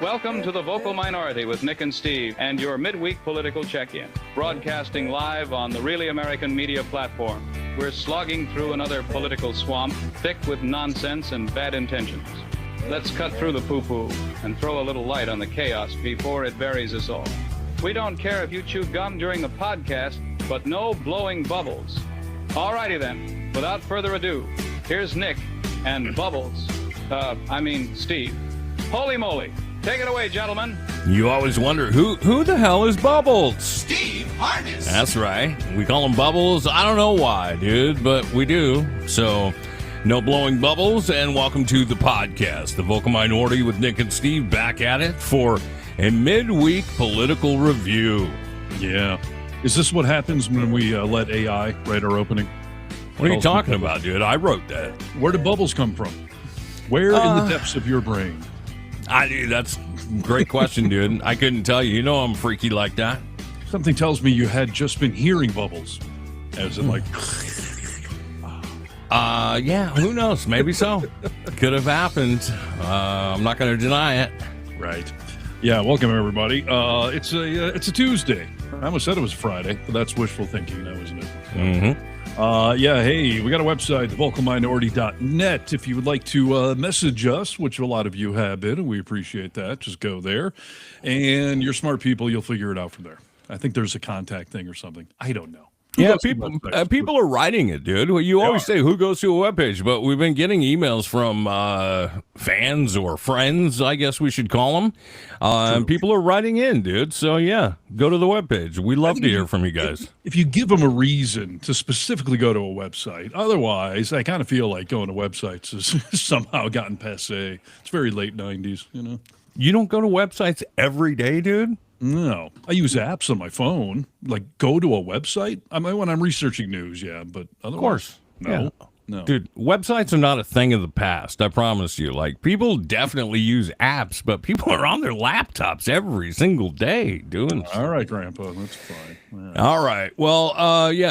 Welcome to the Vocal Minority with Nick and Steve and your midweek political check-in. Broadcasting live on the Really American Media platform. We're slogging through another political swamp, thick with nonsense and bad intentions. Let's cut through the poo-poo and throw a little light on the chaos before it buries us all. We don't care if you chew gum during the podcast, but no blowing bubbles. Alrighty then, without further ado, here's Nick and Bubbles. Steve. Holy moly. Take it away, gentlemen. You always wonder, who the hell is Bubbles? Steve Harness. That's right. We call him Bubbles. I don't know why, dude, but we do. So, no blowing bubbles, and welcome to the podcast, The Vocal Minority with Nick and Steve, back at it for a midweek political review. Yeah. Is this what happens when we let AI write our opening? What are you talking about, dude? I wrote that. Where do bubbles come from? Where in the depths of your brain? That's a great question, dude. I couldn't tell you. You know I'm freaky like that. Something tells me you had just been hearing bubbles. As in like... Yeah, who knows? Maybe so. Could have happened. I'm not going to deny it. Right. Yeah, welcome everybody. It's a Tuesday. I almost said it was Friday, but that's wishful thinking now, isn't it? Mm-hmm. Hey, we got a website, thevocalminority.net. If you would like to message us, which a lot of you have been, and we appreciate that, just go there. And you're smart people, you'll figure it out from there. I think there's a contact thing or something. I don't know. Yeah, people are writing it, dude. Well, you always say who goes to a webpage, but we've been getting emails from fans or friends, I guess we should call them. And people are writing in, dude. So, yeah, go to the webpage. We love to hear from you guys. If you give them a reason to specifically go to a website, otherwise, I kind of feel like going to websites has somehow gotten passe. It's very late 90s, you know? You don't go to websites every day, dude? No, I use apps on my phone. Like, go to a website. I mean, when I'm researching news, yeah, but otherwise, of course, no. Dude, websites are not a thing of the past. I promise you. Like, people definitely use apps, but people are on their laptops every single day doing. All right, Grandpa, that's fine. All right. Well,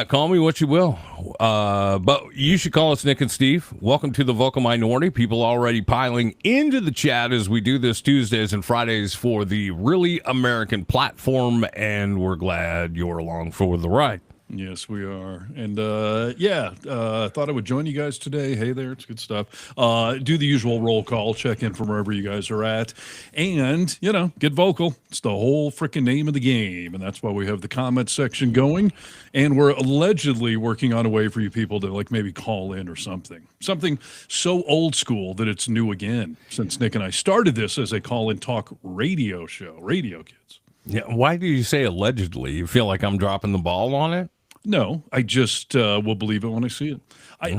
call me what you will. But you should call us Nick and Steve. Welcome to the Vocal Minority. People already piling into the chat as we do this Tuesdays and Fridays for the Really American platform, and we're glad you're along for the ride. Yes, we are. And I thought I would join you guys today. Hey there, it's good stuff. Do the usual roll call, check in from wherever you guys are at, and, get vocal. It's the whole freaking name of the game, and that's why we have the comment section going, and we're allegedly working on a way for you people to, like, maybe call in or something. Something so old school that it's new again, since Nick and I started this as a call-in talk radio show, Radio Kids. Yeah, why do you say allegedly? You feel like I'm dropping the ball on it? No, I just will believe it when I see it.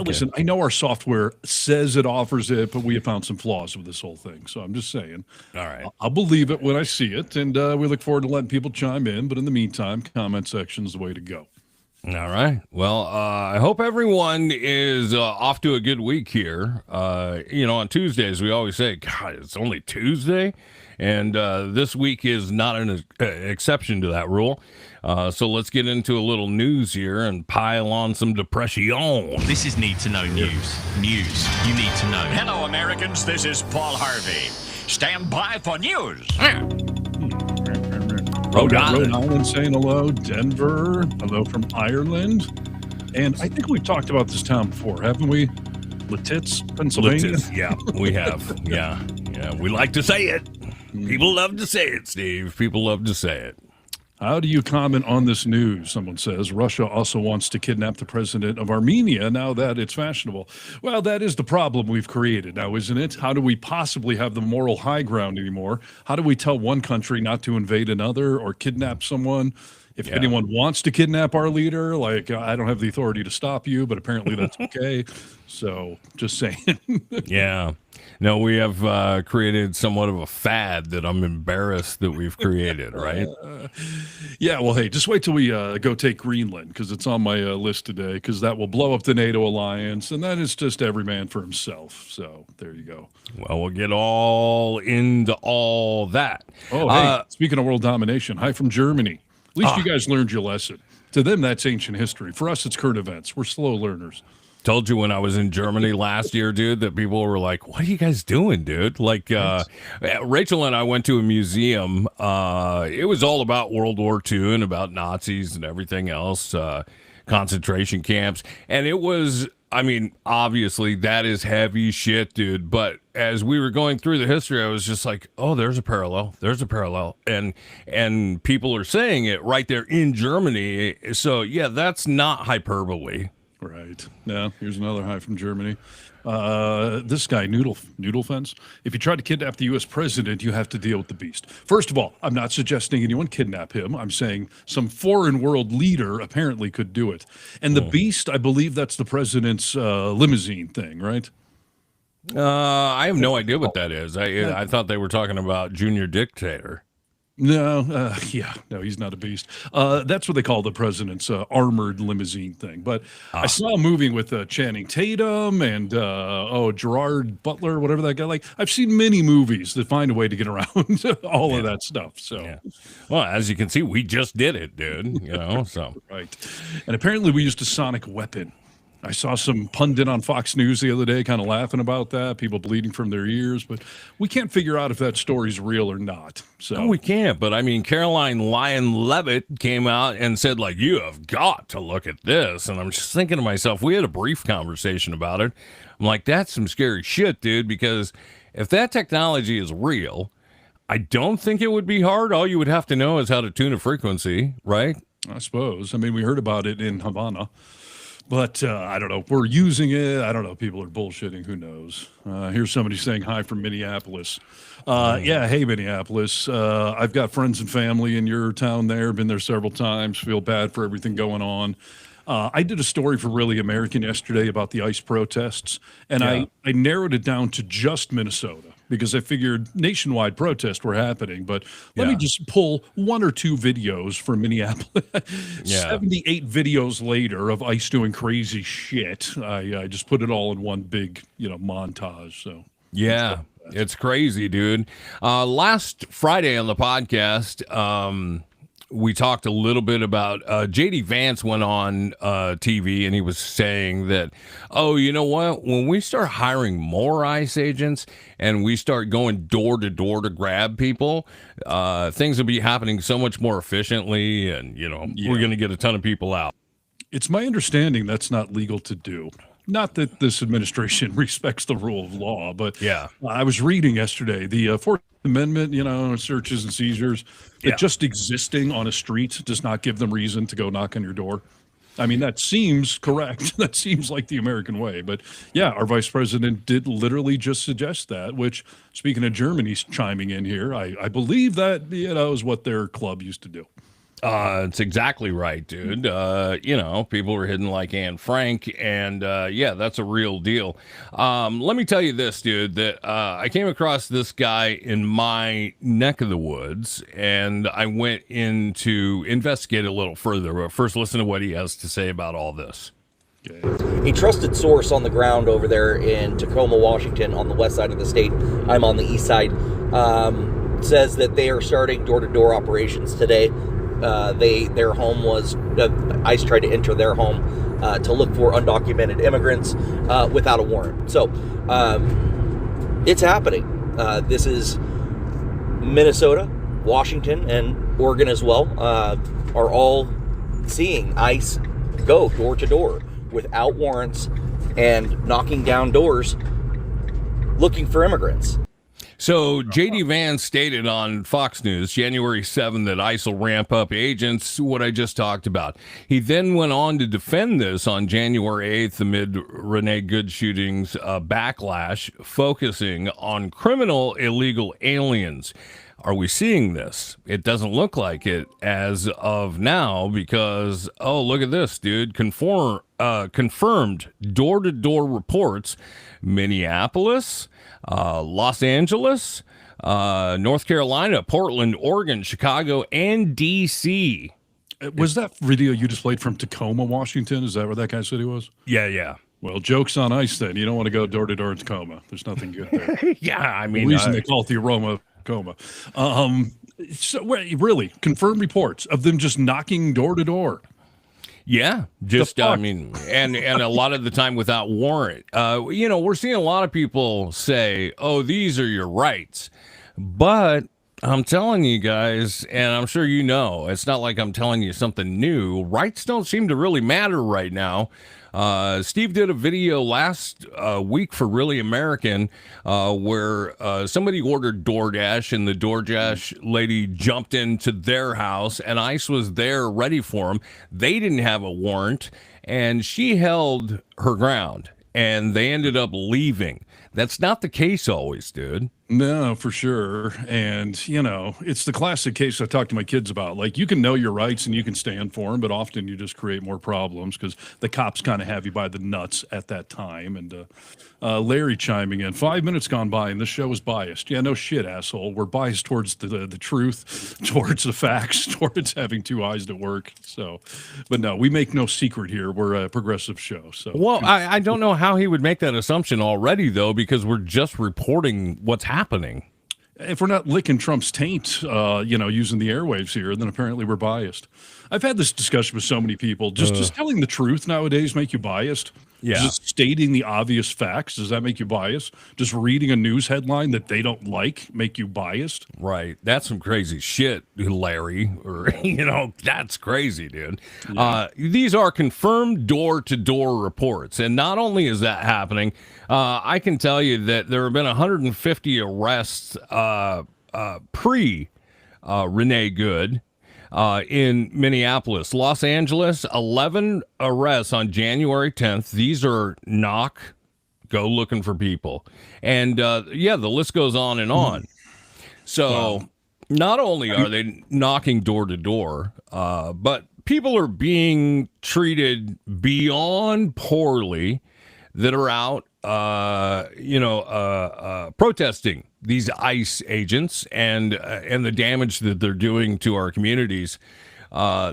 Listen, I know our software says it offers it, but we have found some flaws with this whole thing. So I'm just saying. All right. I'll believe it when I see it, and we look forward to letting people chime in. But in the meantime, comment section is the way to go. All right. Well, I hope everyone is off to a good week here. On Tuesdays, we always say, God, it's only Tuesday. And this week is not an exception to that rule. So let's get into a little news here and pile on some depression. This is Need to Know News. News you need to know. Hello, Americans. This is Paul Harvey. Stand by for news. Rhode Island saying hello. Denver. Hello from Ireland. And I think we've talked about this town before, haven't we? Lititz, Pennsylvania. Lititz, yeah, we have. Yeah. We like to say it. People love to say it, Steve. People love to say it. How do you comment on this news? Someone says Russia also wants to kidnap the president of Armenia now that it's fashionable. Well, that is the problem we've created now, isn't it? How do we possibly have the moral high ground anymore? How do we tell one country not to invade another or kidnap someone? If anyone wants to kidnap our leader, like, I don't have the authority to stop you, but apparently that's okay. So just saying. Yeah. No, we have created somewhat of a fad that I'm embarrassed that we've created, right? Well, hey, just wait till we go take Greenland, because it's on my list today, because that will blow up the NATO alliance, and then it's just every man for himself. So there you go. Well, we'll get all into all that. Oh, hey, speaking of world domination, hi from Germany. At least you guys learned your lesson. To them, that's ancient history. For us, it's current events. We're slow learners. Told you when I was in Germany last year, dude, that people were like, "What are you guys doing, dude?" Like, Rachel and I went to a museum. It was all about World War II and about Nazis and everything else, concentration camps. And it was, I mean, obviously that is heavy shit, dude. But as we were going through the history, I was just like, "Oh, there's a parallel. There's a parallel." And people are saying it right there in Germany. So yeah, that's not hyperbole. Right. Yeah, here's another high from Germany. This guy, Noodle Fence. If you try to kidnap the U.S. president, you have to deal with the beast. First of all, I'm not suggesting anyone kidnap him. I'm saying some foreign world leader apparently could do it. And the beast, I believe that's the president's limousine thing, right? I have no idea what that is. I thought they were talking about Junior Dictator. No, no, he's not a beast. That's what they call the president's armored limousine thing. But I saw a movie with Channing Tatum and Gerard Butler, whatever that guy. Like, I've seen many movies that find a way to get around all of that stuff. So, well, as you can see, we just did it, dude. You know, so right. And apparently, we used a sonic weapon. I saw some pundit on Fox News the other day kind of laughing about that, people bleeding from their ears, but we can't figure out if that story's real or not. So no, we can't. But I mean, Caroline Lyon Levitt came out and said, like, you have got to look at this. And I'm just thinking to myself, we had a brief conversation about it. I'm like, that's some scary shit, dude, because if that technology is real, I don't think it would be hard. All you would have to know is how to tune a frequency, right? I suppose. I mean, we heard about it in Havana. But I don't know. We're using it. I don't know. People are bullshitting. Who knows? Here's somebody saying hi from Minneapolis. Yeah, hey, Minneapolis. I've got friends and family in your town there. Been there several times. Feel bad for everything going on. I did a story for Really American yesterday about the ICE protests, and I narrowed it down to just Minnesota because I figured nationwide protests were happening. But let me just pull one or two videos from Minneapolis. 78 videos later of ICE doing crazy shit. I just put it all in one big, montage. So yeah, it's crazy, dude. Last Friday on the podcast, we talked a little bit about J.D. Vance went on TV and he was saying that, oh, you know what? When we start hiring more ICE agents and we start going door to door to grab people, things will be happening so much more efficiently. And, we're going to get a ton of people out. It's my understanding that's not legal to do. Not that this administration respects the rule of law, but I was reading yesterday the Fourth Amendment, searches and seizures, that just existing on a street does not give them reason to go knock on your door. I mean, that seems correct. That seems like the American way. But yeah, our vice president did literally just suggest that, which, speaking of Germany's chiming in here, I believe that, is what their club used to do. It's exactly right, dude. People were hidden like Anne Frank, and that's a real deal. Let me tell you this, dude, that I came across this guy in my neck of the woods, and I went in to investigate a little further. But first, listen to what he has to say about all this. A trusted source on the ground over there in Tacoma, Washington, on the west side of the state. I'm on the east side. Says that they are starting door-to-door operations today. Their home was ICE tried to enter their home to look for undocumented immigrants without a warrant. So it's happening. This is Minnesota, Washington, and Oregon as well are all seeing ICE go door to door without warrants and knocking down doors looking for immigrants. So J.D. Vance stated on Fox News January 7th that ICE will ramp up agents, what I just talked about. He then went on to defend this on January 8th amid Renee Good shootings backlash, focusing on criminal illegal aliens. Are we seeing this? It doesn't look like it as of now because, oh, look at this, dude. Confirmed door-to-door reports, Minneapolis, Los Angeles, North Carolina, Portland, Oregon, Chicago, and D.C. Was that video you just played from Tacoma, Washington? Is that where that guy said he was? Yeah. Well, joke's on ICE then. You don't want to go door-to-door in Tacoma. There's nothing good there. Yeah, I mean... The reason they call it the aroma of Tacoma. So, really, confirmed reports of them just knocking door to door. Yeah, just I fuck? mean, and a lot of the time without warrant. We're seeing a lot of people say, "Oh, these are your rights," but I'm telling you guys, and I'm sure you know, it's not like I'm telling you something new. Rights don't seem to really matter right now. Steve did a video last week for Really American where somebody ordered DoorDash, and the DoorDash lady jumped into their house, and ICE was there ready for them. They didn't have a warrant, and she held her ground, and they ended up leaving. That's not the case always, dude. No, for sure. And, it's the classic case I talk to my kids about. Like, you can know your rights and you can stand for them, but often you just create more problems because the cops kind of have you by the nuts at that time. And Larry chiming in, 5 minutes gone by and this show is biased. Yeah, no shit, asshole. We're biased towards the truth, towards the facts, towards having two eyes to work. So, but no, we make no secret here. We're a progressive show. So, well, I don't know how he would make that assumption already, though, because we're just reporting what's happening. If we're not licking Trump's taint, using the airwaves here, then apparently we're biased. I've had this discussion with so many people. Just telling the truth nowadays make you biased. Yeah. Just stating the obvious facts, does that make you biased? Just reading a news headline that they don't like make you biased? Right. That's some crazy shit, Larry. Or, that's crazy, dude. Yeah. These are confirmed door-to-door reports. And not only is that happening, I can tell you that there have been 150 arrests pre-Renee Good. In Minneapolis. Los Angeles, 11 arrests on January 10th. These are go looking for people. And the list goes on and on. So not only are they knocking door to door, but people are being treated beyond poorly that are out, protesting these ICE agents and the damage that they're doing to our communities.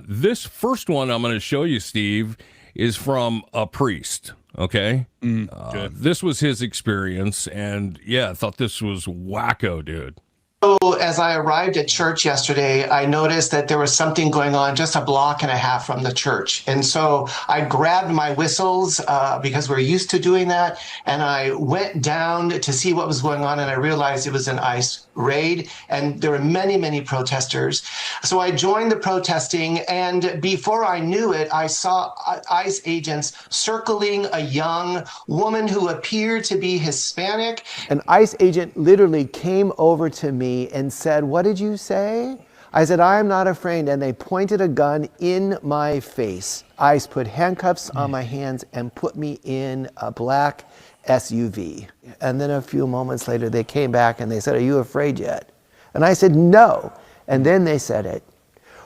This first one I'm going to show you, Steve, is from a priest. Okay. Okay. This was his experience. And I thought this was wacko, dude. So as I arrived at church yesterday, I noticed that there was something going on just a block and a half from the church. And so I grabbed my whistles because we're used to doing that. And I went down to see what was going on. And I realized it was an ICE raid. And there were many, many protesters. So I joined the protesting. And before I knew it, I saw ICE agents circling a young woman who appeared to be Hispanic. An ICE agent literally came over to me and said, "What did you say?" I said, "I am not afraid." And they pointed a gun in my face. ICE put handcuffs on my hands and put me in a black SUV. And then a few moments later, they came back and they said, "Are you afraid yet?" And I said, "No." And then they said it.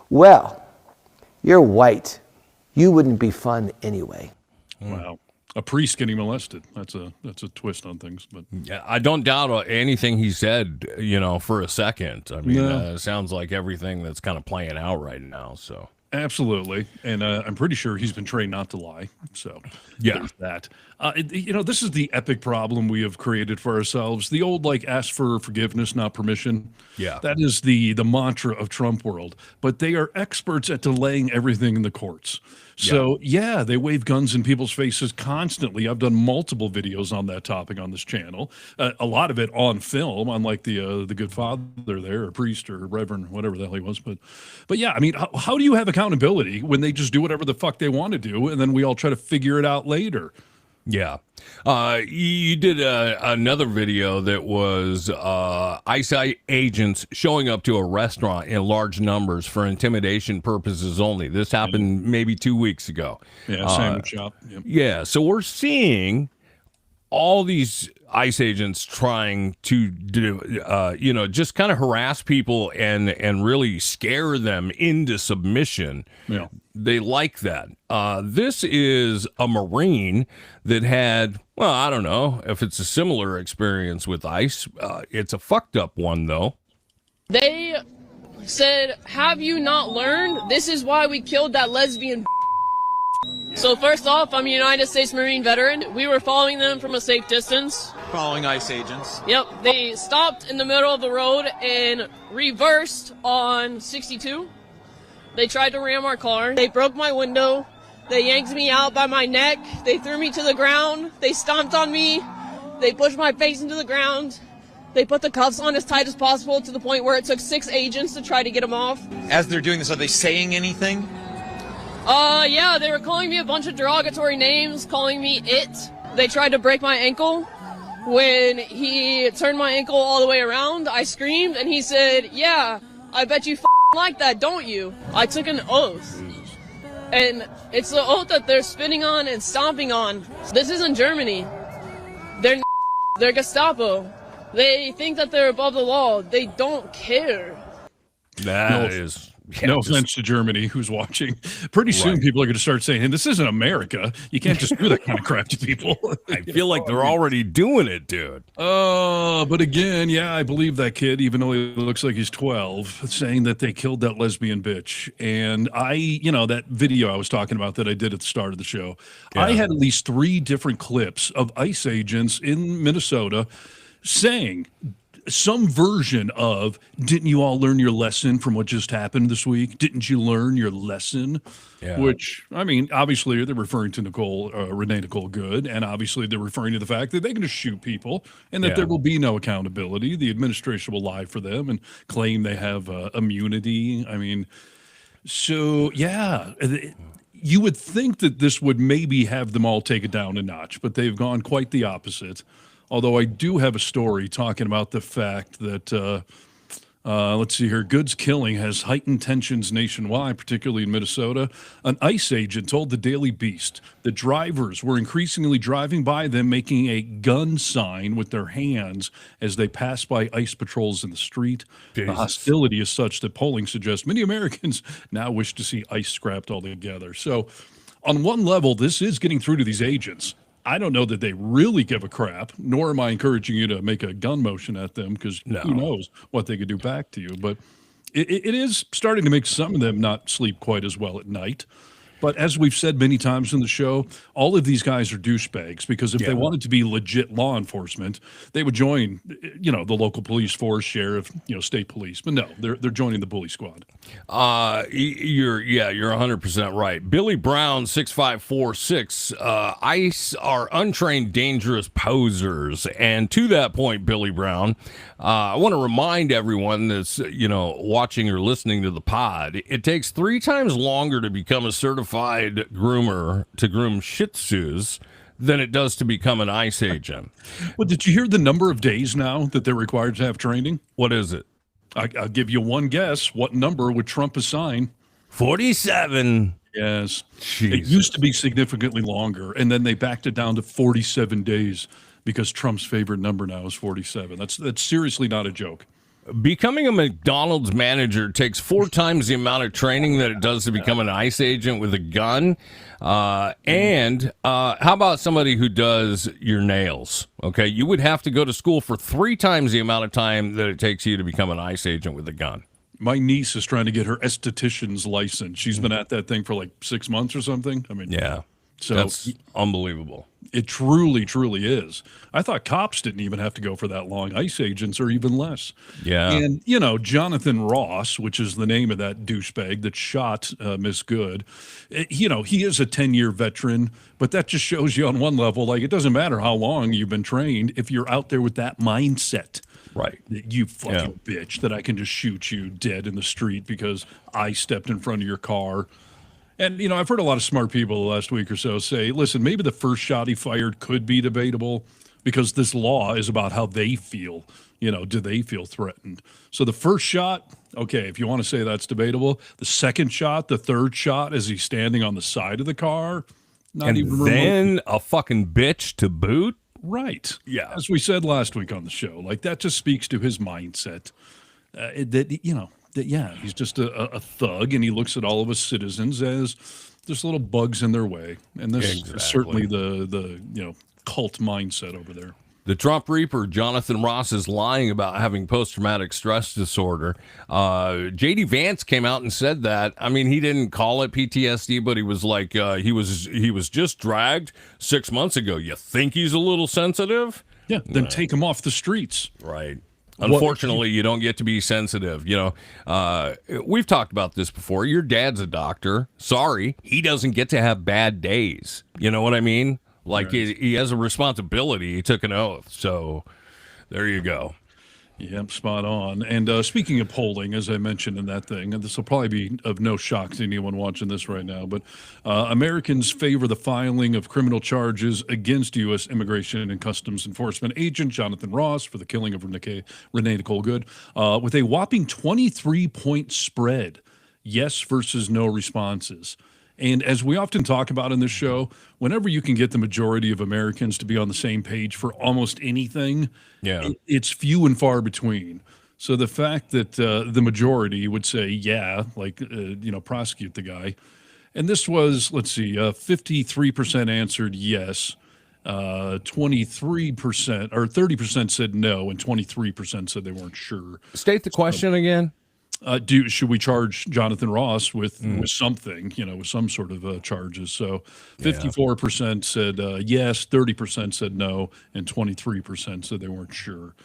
"Well, you're white. You wouldn't be fun anyway." Wow. A priest getting molested. That's a twist on things. But Yeah, I don't doubt anything he said, for a second. I mean, it sounds like everything that's kind of playing out right now. So absolutely. And I'm pretty sure he's been trained not to lie. So there's that. This is the epic problem we have created for ourselves. The old, ask for forgiveness, not permission. Yeah. That is the mantra of Trump world. But they are experts at delaying everything in the courts. So, they wave guns in people's faces constantly. I've done multiple videos on that topic on this channel. A lot of it on film, unlike the good father there, or priest or reverend, whatever the hell he was. But yeah, I mean, how do you have accountability when they just do whatever the fuck they want to do, and then we all try to figure it out later? Yeah. You did another video that was ICE agents showing up to a restaurant in large numbers for intimidation purposes only. This happened maybe 2 weeks ago. Yeah, sandwich shop. Yep. Yeah, so we're seeing all these ICE agents trying to do, just kind of harass people and really scare them into submission. Yeah. They like that. This is a Marine that had, well, I don't know if it's a similar experience with ICE. It's a fucked up one, though. They said, "Have you not learned? This is why we killed that lesbian." So first off, I'm a United States Marine veteran. We were following them from a safe distance. Following ICE agents. Yep, they stopped in the middle of the road and reversed on 62. They tried to ram our car. They broke my window. They yanked me out by my neck. They threw me to the ground. They stomped on me. They pushed my face into the ground. They put the cuffs on as tight as possible to the point where it took 6 agents to try to get them off. As they're doing this, are they saying anything? Yeah, they were calling me a bunch of derogatory names, calling me it. They tried to break my ankle. When he turned my ankle all the way around, I screamed, and he said, yeah, I bet you like that, don't you? I took an oath. And it's the oath that they're spitting on and stomping on. This isn't Germany. They're Gestapo. They think that they're above the law. They don't care. That is... No offense to Germany, who's watching. Pretty soon, people are going to start saying, hey, this isn't America. You can't just do that kind of crap to people. I feel like they're already doing it, dude. But again, yeah, I believe that kid, even though he looks like he's 12, saying that they killed that lesbian bitch. And that video I was talking about that I did at the start of the show, I had at least 3 different clips of ICE agents in Minnesota saying some version of, didn't you all learn your lesson from what just happened this week? Didn't you learn your lesson? Yeah. Which, I mean, obviously they're referring to Renee Nicole Good, and obviously they're referring to the fact that they're going to shoot people and that there will be no accountability. The administration will lie for them and claim they have immunity. I mean, so yeah, you would think that this would maybe have them all take it down a notch, but they've gone quite the opposite. Although I do have a story talking about the fact that, let's see here, Good's killing has heightened tensions nationwide, particularly in Minnesota. An ICE agent told the Daily Beast that drivers were increasingly driving by them making a gun sign with their hands as they pass by ICE patrols in the street. Jesus. The hostility is such that polling suggests many Americans now wish to see ICE scrapped altogether. So on one level, this is getting through to these agents. I don't know that they really give a crap, nor am I encouraging you to make a gun motion at them because who knows what they could do back to you. But it is starting to make some of them not sleep quite as well at night. But as we've said many times in the show, all of these guys are douchebags because if they wanted to be legit law enforcement, they would join, the local police force, sheriff, state police. But no, they're joining the bully squad. You're 100% right. Billy Brown 6546. ICE are untrained, dangerous posers. And to that point, Billy Brown, I want to remind everyone that's watching or listening to the pod. It takes 3 times longer to become a certified groomer to groom Shih Tzus than it does to become an ICE agent. Well, did you hear the number of days now that they're required to have training? What is it? I'll give you one guess. What number would Trump assign? 47. Yes. Jesus. It used to be significantly longer, and then they backed it down to 47 days because Trump's favorite number now is 47. That's seriously not a joke. Becoming a McDonald's manager takes 4 times the amount of training that it does to become an ICE agent with a gun. And how about somebody who does your nails? Okay, you would have to go to school for 3 times the amount of time that it takes you to become an ICE agent with a gun. My niece is trying to get her esthetician's license. She's been at that thing for like 6 months or something. I mean, yeah. So that's unbelievable. It truly, truly is. I thought cops didn't even have to go for that long. ICE agents are even less. Yeah. And, Jonathan Ross, which is the name of that douchebag that shot Miss Good, he is a 10-year veteran, but that just shows you on one level, like, it doesn't matter how long you've been trained if you're out there with that mindset. Right. You fucking bitch, that I can just shoot you dead in the street because I stepped in front of your car. And, I've heard a lot of smart people the last week or so say, listen, maybe the first shot he fired could be debatable because this law is about how they feel. Do they feel threatened? So the first shot, okay, if you want to say that's debatable. The second shot, the third shot, as he's standing on the side of the car, not even remotely. Then a fucking bitch to boot? Right. Yeah. As we said last week on the show, like that just speaks to his mindset. He's just a thug, and he looks at all of us citizens as just little bugs in their way. And this is certainly the cult mindset over there. The Trump Reaper, Jonathan Ross, is lying about having post-traumatic stress disorder. J.D. Vance came out and said that. I mean, he didn't call it PTSD, but he was like, he was just dragged 6 months ago. You think he's a little sensitive? Yeah, then take him off the streets. Right. Unfortunately, you don't get to be sensitive. We've talked about this before. Your dad's a doctor. Sorry, he doesn't get to have bad days. You know what I mean? Like he has a responsibility. He took an oath. So there you go. Yep, spot on. And speaking of polling, as I mentioned in that thing, and this will probably be of no shock to anyone watching this right now, but Americans favor the filing of criminal charges against U.S. Immigration and Customs Enforcement agent Jonathan Ross for the killing of Renee Nicole Good, with a whopping 23-point spread. Yes versus no responses. And as we often talk about in this show, whenever you can get the majority of Americans to be on the same page for almost anything, it's few and far between. So the fact that the majority would say, prosecute the guy. And this was, 53% answered yes, 23% or 30% said no, and 23% said they weren't sure. State the question again. Should we charge Jonathan Ross with something, with some sort of charges? So 54% said yes, 30% said no, and 23% said they weren't sure.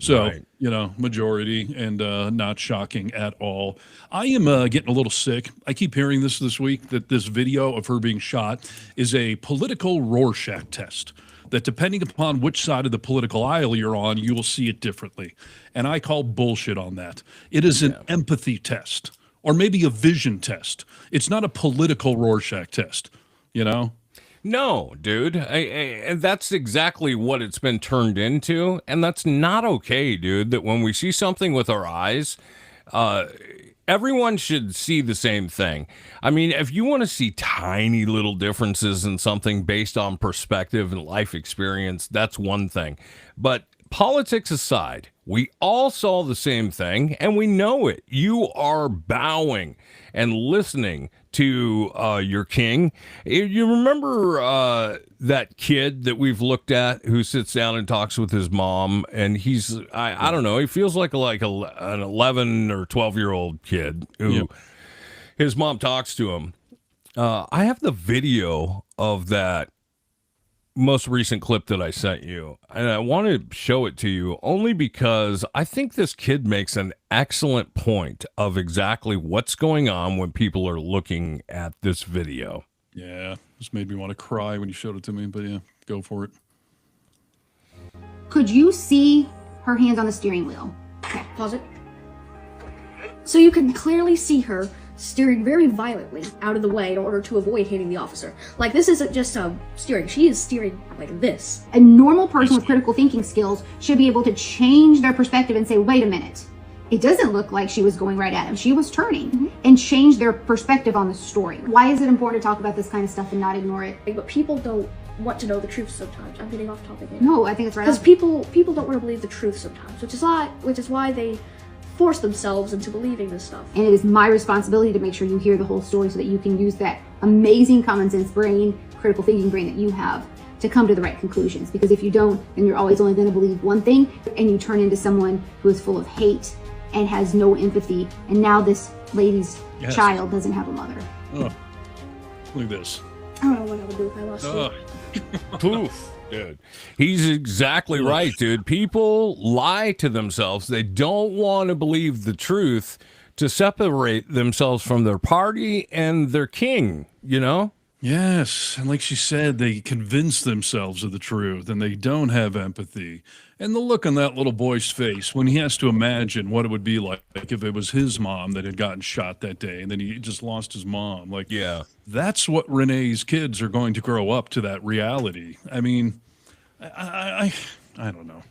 So, majority, and not shocking at all. I am getting a little sick. I keep hearing this week, that this video of her being shot is a political Rorschach test, that depending upon which side of the political aisle you're on, you will see it differently. And I call bullshit on that. It is an empathy test, or maybe a vision test. It's not a political Rorschach test, No, dude. And that's exactly what it's been turned into. And that's not okay, dude, that when we see something with our eyes, everyone should see the same thing. I mean, if you want to see tiny little differences in something based on perspective and life experience, that's one thing. But politics aside, we all saw the same thing, and we know it. You are bowing and listening to your king. You remember that kid that we've looked at who sits down and talks with his mom, and he's, I don't know, he feels like an 11 or 12-year-old kid who his mom talks to him. I have the video of that most recent clip that I sent you, and I want to show it to you only because I think this kid makes an excellent point of exactly what's going on when people are looking at this video. Yeah, this made me want to cry when you showed it to me, but go for it. Could you see her hands on the steering wheel? Okay, pause it. So you can clearly see her steering very violently out of the way in order to avoid hitting the officer. Like, this isn't just steering, she is steering like this. A normal person with critical thinking skills should be able to change their perspective and say, wait a minute, it doesn't look like she was going right at him. She was turning, and change their perspective on the story. Why is it important to talk about this kind of stuff and not ignore it? But people don't want to know the truth sometimes. I'm getting off topic here. No, I think it's right. Because people don't want to believe the truth sometimes, which is why they force themselves into believing this stuff. And it is my responsibility to make sure you hear the whole story so that you can use that amazing common sense brain, critical thinking brain that you have to come to the right conclusions. Because if you don't, then you're always only going to believe one thing, and you turn into someone who is full of hate and has no empathy. And now this lady's child doesn't have a mother. Oh, look at this. I don't know what I would do if I lost her. Poof. Dude, he's exactly right, dude. People lie to themselves. They don't want to believe the truth to separate themselves from their party and their king, Yes, and like she said, they convince themselves of the truth, and they don't have empathy. And the look on that little boy's face when he has to imagine what it would be like if it was his mom that had gotten shot that day, and then he just lost his mom. That's what Renee's kids are going to grow up to, that reality. I mean, I don't know.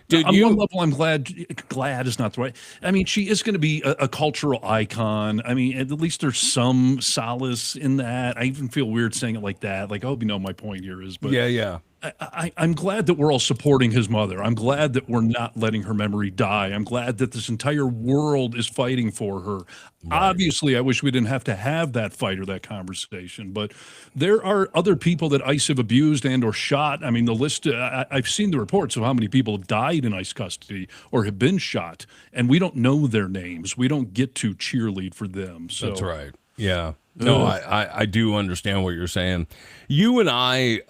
Dude, on one level, I'm glad is not the right. I mean, she is going to be a cultural icon. I mean, at least there's some solace in that. I even feel weird saying it like that. Like, I hope you know my point here is. But yeah. I'm glad that we're all supporting his mother. I'm glad that we're not letting her memory die. I'm glad that this entire world is fighting for her. Right. Obviously, I wish we didn't have to have that fight or that conversation, but there are other people that ICE have abused and or shot. I mean, the list, I've seen the reports of how many people have died in ICE custody or have been shot, and we don't know their names. We don't get to cheerlead for them. So that's right. Yeah. No, I do understand what you're saying. You and I,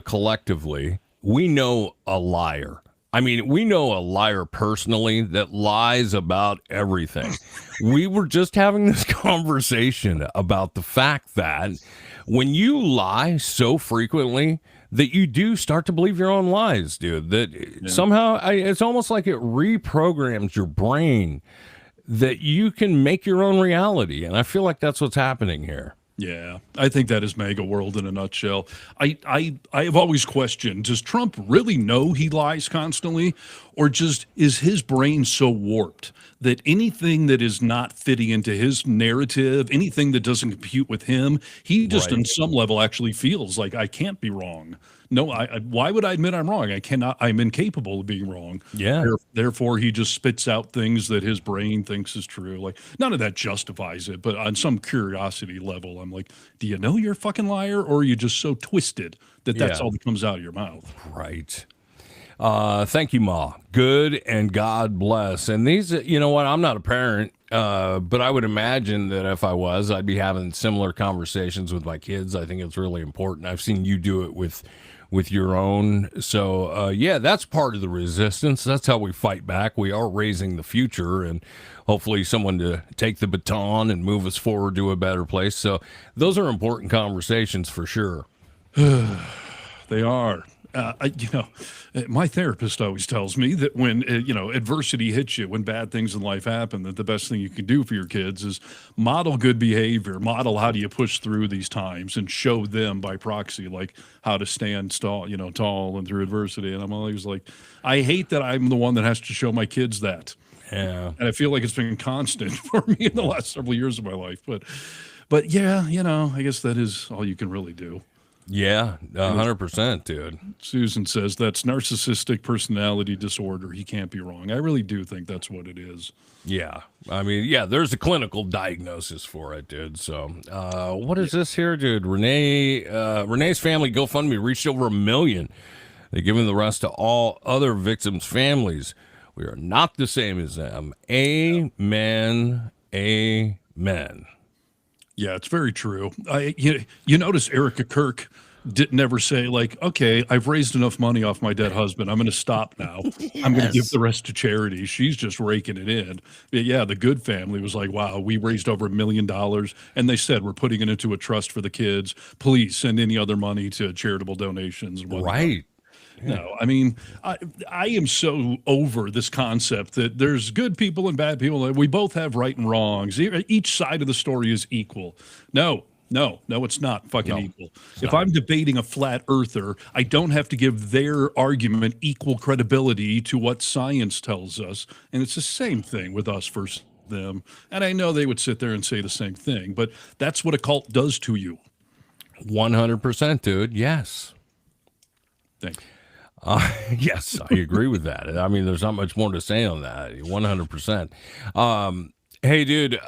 collectively, we know a liar. I mean, we know a liar personally that lies about everything. We were just having this conversation about the fact that when you lie so frequently that you do start to believe your own lies, dude, that somehow it's almost like it reprograms your brain that you can make your own reality. And I feel like that's what's happening here. Yeah, I think that is MAGA world in a nutshell. I have always questioned, does Trump really know he lies constantly, or just is his brain so warped that anything that is not fitting into his narrative, anything that doesn't compute with him, he just on some level actually feels like I can't be wrong. No, why would I admit I'm wrong? I cannot. I'm incapable of being wrong. Yeah. Therefore, he just spits out things that his brain thinks is true. Like, none of that justifies it, but on some curiosity level, I'm like, do you know you're a fucking liar, or are you just so twisted that that's all that comes out of your mouth? Right. Thank you, Ma. Good, and God bless. And these, you know what? I'm not a parent, but I would imagine that if I was, I'd be having similar conversations with my kids. I think it's really important. I've seen you do it with your own. So, yeah, that's part of the resistance. That's how we fight back. We are raising the future, and hopefully someone to take the baton and move us forward to a better place. So those are important conversations for sure. They are. My therapist always tells me that when, adversity hits you, when bad things in life happen, that the best thing you can do for your kids is model good behavior, model how do you push through these times, and show them by proxy, like how to stand tall and through adversity. And I'm always like, I hate that I'm the one that has to show my kids that. Yeah. And I feel like it's been constant for me in the last several years of my life. But yeah, I guess that is all you can really do. Yeah, 100%, dude. Susan says that's narcissistic personality disorder. He can't be wrong. I really do think that's what it is. Yeah. I mean, yeah, there's a clinical diagnosis for it, dude. So, what is this here, dude? Renee's family GoFundMe reached over 1 million. They're giving the rest to all other victims' families. We are not the same as them. Amen. Amen. Yeah, it's very true. You notice Erica Kirk didn't ever say, like, okay, I've raised enough money off my dead husband. I'm going to stop now. I'm going to give the rest to charity. She's just raking it in. But yeah, the Good family was like, wow, we raised over $1 million. And they said, we're putting it into a trust for the kids. Please send any other money to charitable donations. And whatnot. Right. No, I mean, I am so over this concept that there's good people and bad people. We both have right and wrongs. Each side of the story is equal. No, it's not fucking equal. If I'm debating a flat earther, I don't have to give their argument equal credibility to what science tells us. And it's the same thing with us versus them. And I know they would sit there and say the same thing, but that's what a cult does to you. 100%, dude. Yes. Thank you. Yes, I agree with that. I mean, there's not much more to say on that. 100%. Hey, dude,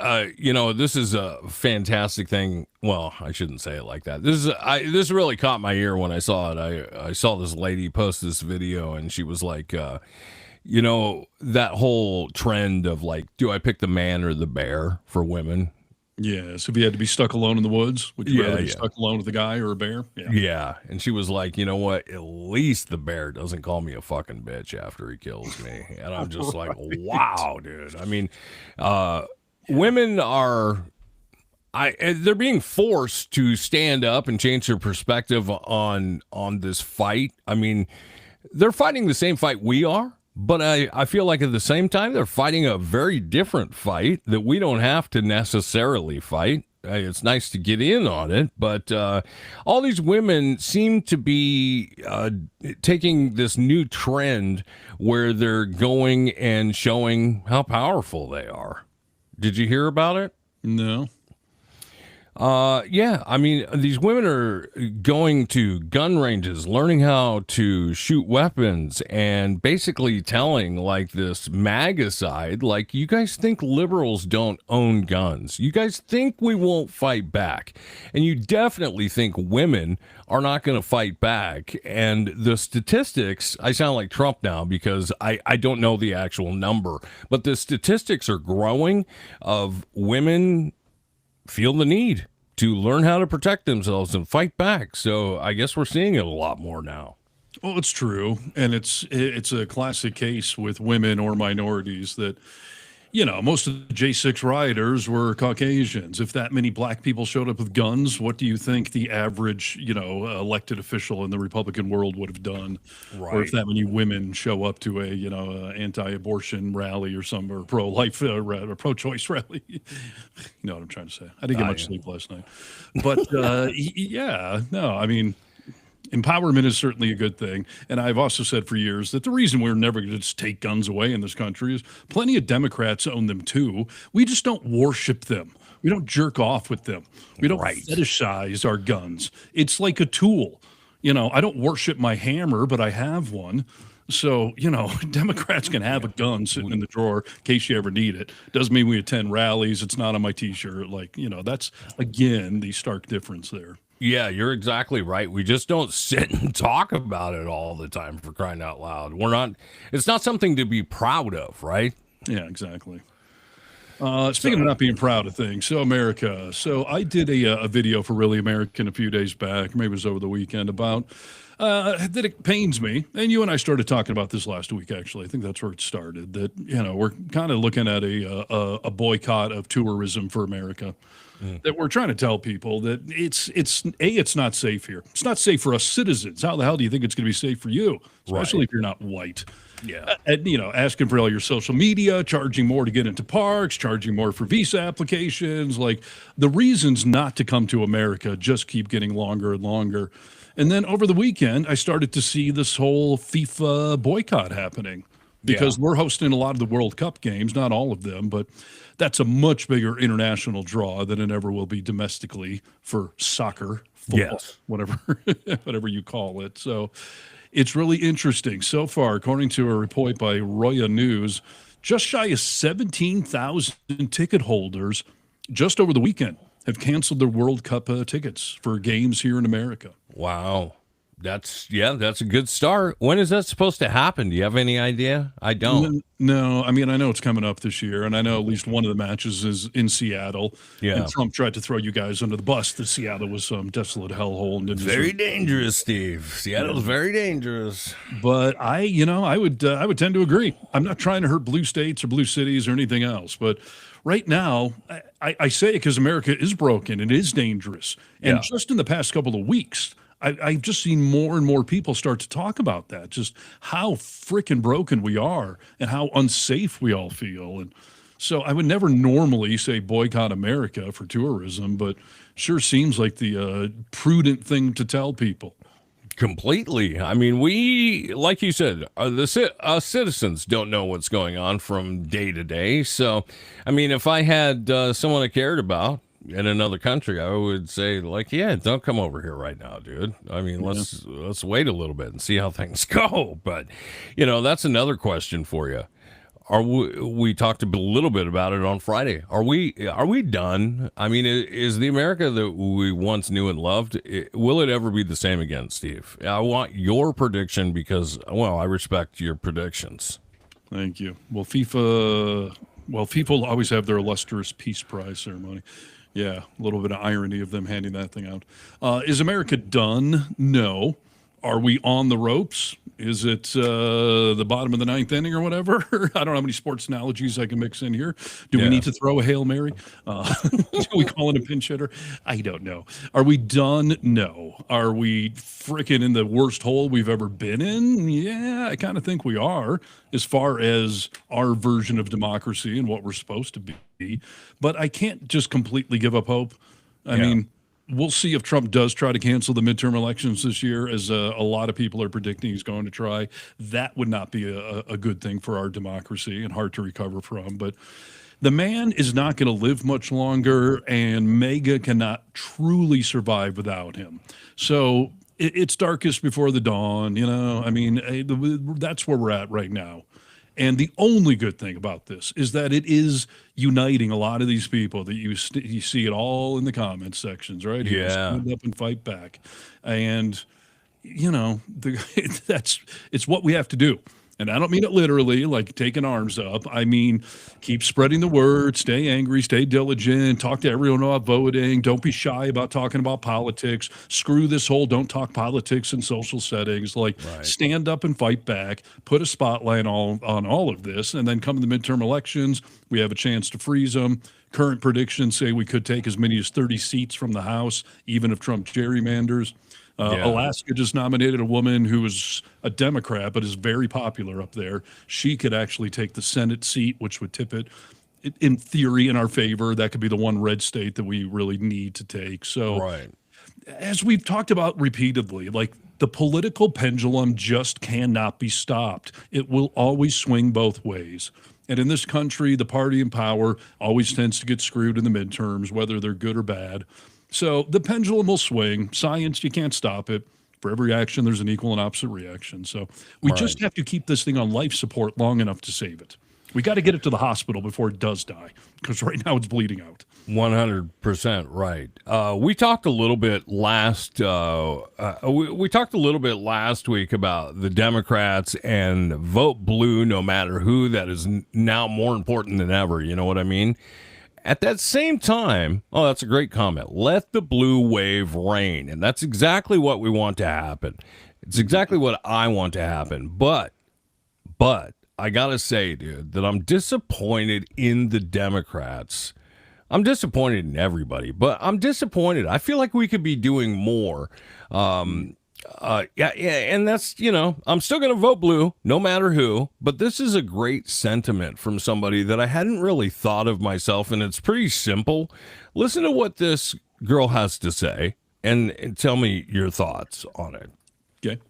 this is a fantastic thing. Well, I shouldn't say it like that. This really caught my ear when I saw it. I saw this lady post this video, and she was like, that whole trend of like, do I pick the man or the bear for women? Yes. If you had to be stuck alone in the woods, would you rather be stuck alone with a guy or a bear? Yeah. And she was like, you know what? At least the bear doesn't call me a fucking bitch after he kills me. And I'm just like, wow, dude. I mean, women are, they're being forced to stand up and change their perspective on this fight. I mean, they're fighting the same fight we are. But I feel like at the same time, they're fighting a very different fight that we don't have to necessarily fight. It's nice to get in on it, but all these women seem to be taking this new trend where they're going and showing how powerful they are. Did you hear about it? No. Yeah, I mean, these women are going to gun ranges, learning how to shoot weapons, and basically telling, like, this MAGA side, like, you guys think liberals don't own guns. You guys think we won't fight back. And you definitely think women are not going to fight back. And the statistics, I sound like Trump now because I don't know the actual number, but the statistics are growing of women feel the need to learn how to protect themselves and fight back. So I guess we're seeing it a lot more now. Well, it's true, and it's a classic case with women or minorities that, most of the J6 rioters were Caucasians. If that many black people showed up with guns, what do you think the average, elected official in the Republican world would have done? Or if that many women show up to a anti-abortion rally or pro-life, or pro-choice rally? You know what I'm trying to say. I didn't get much sleep last night. But, yeah, no, I mean, empowerment is certainly a good thing. And I've also said for years that the reason we're never going to just take guns away in this country is plenty of Democrats own them too. We just don't worship them. We don't jerk off with them. We don't fetishize our guns. It's like a tool. I don't worship my hammer, but I have one. So, Democrats can have a gun sitting in the drawer in case you ever need it. Doesn't mean we attend rallies. It's not on my T-shirt. That's, again, the stark difference there. Yeah, you're exactly right. We just don't sit and talk about it all the time, for crying out loud. It's not something to be proud of, right? Yeah, exactly. Speaking of not being proud of things, so America. So I did a video for Really American a few days back, maybe it was over the weekend, about that it pains me. And you and I started talking about this last week, actually. I think that's where it started, that, we're kind of looking at a boycott of tourism for America. That we're trying to tell people that it's not safe here. It's not safe for us citizens. How the hell do you think it's going to be safe for you, especially if you're not white? Yeah, asking for all your social media, charging more to get into parks, charging more for visa applications. Like, the reasons not to come to America just keep getting longer and longer. And then over the weekend, I started to see this whole FIFA boycott happening because we're hosting a lot of the World Cup games, not all of them, but that's a much bigger international draw than it ever will be domestically for soccer, football, whatever you call it. So it's really interesting. So far, according to a report by Roya News, just shy of 17,000 ticket holders just over the weekend have canceled their World Cup tickets for games here in America. Wow. That's a good start. When is that supposed to happen? Do you have any idea? I don't. No, I mean, I know it's coming up this year, and I know at least one of the matches is in Seattle. Yeah. And Trump tried to throw you guys under the bus that Seattle was some desolate hellhole. And very dangerous, Steve. Seattle's very dangerous. But I would tend to agree. I'm not trying to hurt blue states or blue cities or anything else, but right now, I say it because America is broken. It is dangerous. And just in the past couple of weeks, I've just seen more and more people start to talk about that, just how freaking broken we are and how unsafe we all feel. And so I would never normally say boycott America for tourism, but sure seems like the prudent thing to tell people. Completely. I mean, we, like you said, citizens don't know what's going on from day to day. So, I mean, if I had someone I cared about in another country, I would say, like, yeah, don't come over here right now, dude. I mean, let's wait a little bit and see how things go. But, that's another question for you. We talked a little bit about it on Friday. Are we done? I mean, is the America that we once knew and loved, will it ever be the same again, Steve? I want your prediction because, I respect your predictions. Thank you. Well, people always have their illustrious Peace Prize ceremony. Yeah, a little bit of irony of them handing that thing out. Is America done? No. Are we on the ropes? Is it the bottom of the ninth inning or whatever? I don't know how many sports analogies I can mix in here. Do we need to throw a Hail Mary? Do we call it a pinch hitter? I don't know. Are we done? No. Are we freaking in the worst hole we've ever been in? Yeah, I kind of think we are, as far as our version of democracy and what we're supposed to be. But I can't just completely give up hope. I mean, we'll see if Trump does try to cancel the midterm elections this year, as a lot of people are predicting he's going to try. That would not be a good thing for our democracy and hard to recover from. But the man is not going to live much longer, and MAGA cannot truly survive without him. So it's darkest before the dawn, I mean, that's where we're at right now. And the only good thing about this is that it is uniting a lot of these people that you see it all in the comments sections, right? Yeah. Stand up and fight back. And, it's what we have to do. And I don't mean it literally, like taking arms up. I mean, keep spreading the word, stay angry, stay diligent, talk to everyone about voting. Don't be shy about talking about politics. Screw this whole don't talk politics in social settings. Like, stand up and fight back, put a spotlight on all of this. And then come the midterm elections, we have a chance to freeze them. Current predictions say we could take as many as 30 seats from the House, even if Trump gerrymanders. Alaska just nominated a woman who is a Democrat, but is very popular up there. She could actually take the Senate seat, which would tip it, in theory, in our favor. That could be the one red state that we really need to take. So, as we've talked about repeatedly, like the political pendulum just cannot be stopped. It will always swing both ways. And in this country, the party in power always tends to get screwed in the midterms, whether they're good or bad. So the pendulum will swing. Science, you can't stop it. For every action, there's an equal and opposite reaction. So we just have to keep this thing on life support long enough to save it. We got to get it to the hospital before it does die, because right now it's bleeding out. 100% right. We talked a little bit last. We talked a little bit last week about the Democrats and vote blue, no matter who. That is now more important than ever. You know what I mean? At that same time, that's a great comment. Let the blue wave reign. And that's exactly what we want to happen. It's exactly what I want to happen. But I got to say, dude, that I'm disappointed in the Democrats. I'm disappointed in everybody, but I'm disappointed. I feel like we could be doing more. And that's, I'm still going to vote blue, no matter who. But this is a great sentiment from somebody that I hadn't really thought of myself, and it's pretty simple. Listen to what this girl has to say, and tell me your thoughts on it. Okay.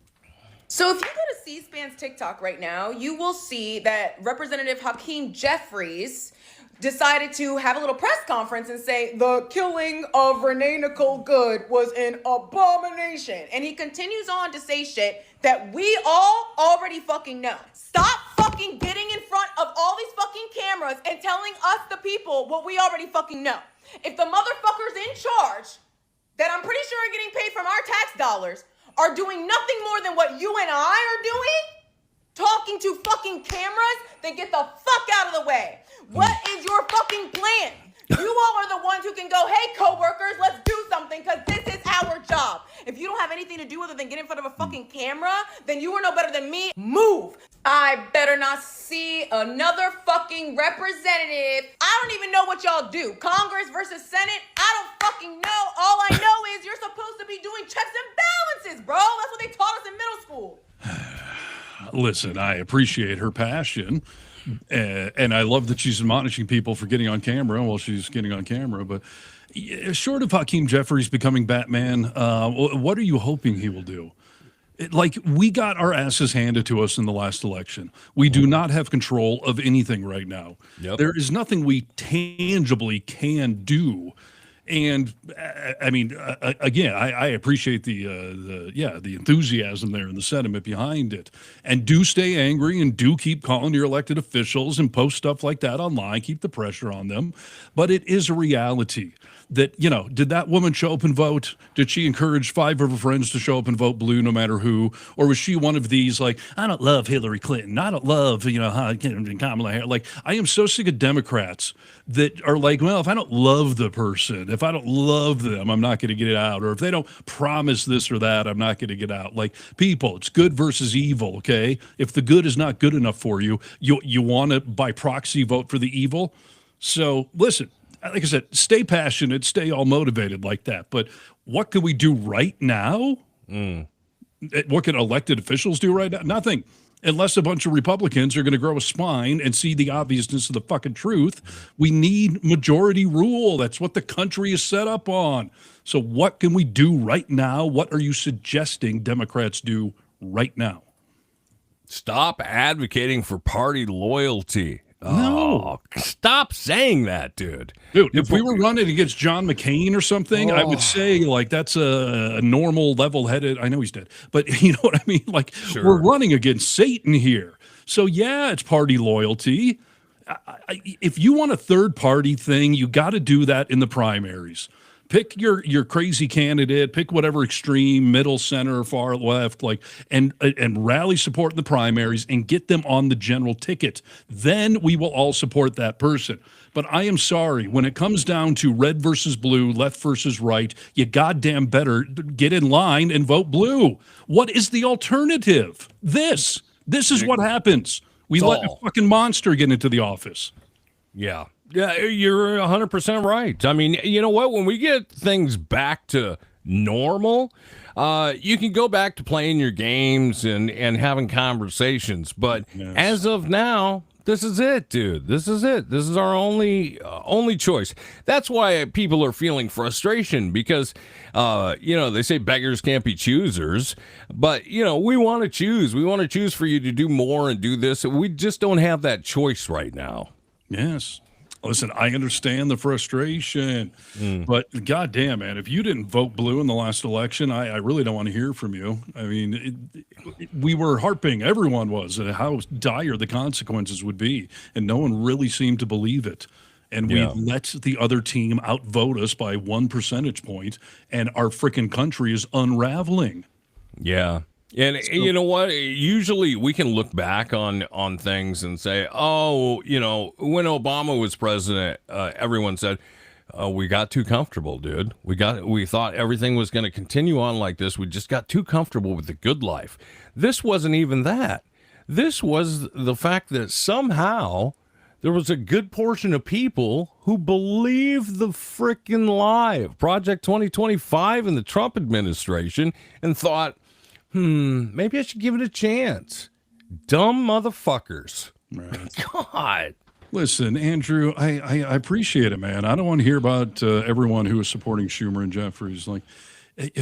So if you go to C-SPAN's TikTok right now, you will see that Representative Hakeem Jeffries decided to have a little press conference and say the killing of Renee Nicole Good was an abomination. And he continues on to say shit that we all already fucking know. Stop fucking getting in front of all these fucking cameras and telling us, the people, what we already fucking know. If the motherfuckers in charge, that I'm pretty sure are getting paid from our tax dollars, are doing nothing more than what you and I are doing, talking to fucking cameras, then get the fuck out of the way. What is your fucking plan? You all are the ones who can go, hey, coworkers, let's do something, because this is our job. If you don't have anything to do other than get in front of a fucking camera, then you are no better than me. Move. I better not see another fucking representative. I don't even know what y'all do. Congress versus Senate? I don't fucking know. All I know is you're supposed to be doing checks and balances, bro. That's what they taught us in middle school. Listen, I appreciate her passion. And I love that she's admonishing people for getting on camera while she's getting on camera. But short of Hakeem Jeffries becoming Batman, what are you hoping he will do? We got our asses handed to us in the last election. We do not have control of anything right now. There is nothing we tangibly can do. And I mean, again, I appreciate the enthusiasm there and the sentiment behind it. And do stay angry and do keep calling your elected officials and post stuff like that online. Keep the pressure on them. But it is a reality that, did that woman show up and vote? Did she encourage 5 of her friends to show up and vote blue no matter who? Or was she one of these, like, I don't love Hillary Clinton. I don't love, Kamala Harris. Like, I am so sick of Democrats that are like, well, if I don't love the person, if I don't love them, I'm not going to get it out. Or if they don't promise this or that, I'm not going to get out. Like, people, it's good versus evil, okay? If the good is not good enough for you, you want to, by proxy, vote for the evil? So, listen. Like I said, stay passionate, stay all motivated like that. But what can we do right now? What can elected officials do right now? Nothing. Unless a bunch of Republicans are going to grow a spine and see the obviousness of the fucking truth. We need majority rule. That's what the country is set up on. So what can we do right now? What are you suggesting Democrats do right now? Stop advocating for party loyalty. No. Stop saying that, dude. Dude, if we were running against John McCain or something, I would say, like, that's a normal, level-headed, I know he's dead, but you know what I mean? Like, we're running against Satan here. So, yeah, it's party loyalty. If you want a third-party thing, you got to do that in the primaries. pick your crazy candidate, pick whatever extreme, middle, center, far left, like, and rally support in the primaries and get them on the general ticket. Then we will all support that person. But I am sorry, when it comes down to red versus blue, left versus right, you goddamn better get in line and vote blue. What is the alternative? This is what happens. We let a fucking monster get into the office. Yeah. Yeah, you're 100% right. I mean, you know what? When we get things back to normal, you can go back to playing your games and having conversations. But as of now, this is it, dude. This is it. This is our only choice. That's why people are feeling frustration because, they say beggars can't be choosers. But, we want to choose. We want to choose for you to do more and do this. We just don't have that choice right now. Yes. Listen, I understand the frustration, but goddamn, man, if you didn't vote blue in the last election, I really don't want to hear from you. I mean, we were harping, everyone was, at how dire the consequences would be, and no one really seemed to believe it. And we let the other team outvote us by 1 percentage point, and our freaking country is unraveling. Yeah. And you know what? Usually we can look back on things and say, oh, when Obama was president, everyone said, we got too comfortable, dude. We thought everything was going to continue on like this. We just got too comfortable with the good life. This wasn't even that. This was the fact that somehow there was a good portion of people who believed the freaking lie of Project 2025 and the Trump administration and thought, maybe I should give it a chance. Dumb motherfuckers. Right. God. Listen, Andrew, I appreciate it, man. I don't want to hear about everyone who is supporting Schumer and Jeffries. Like,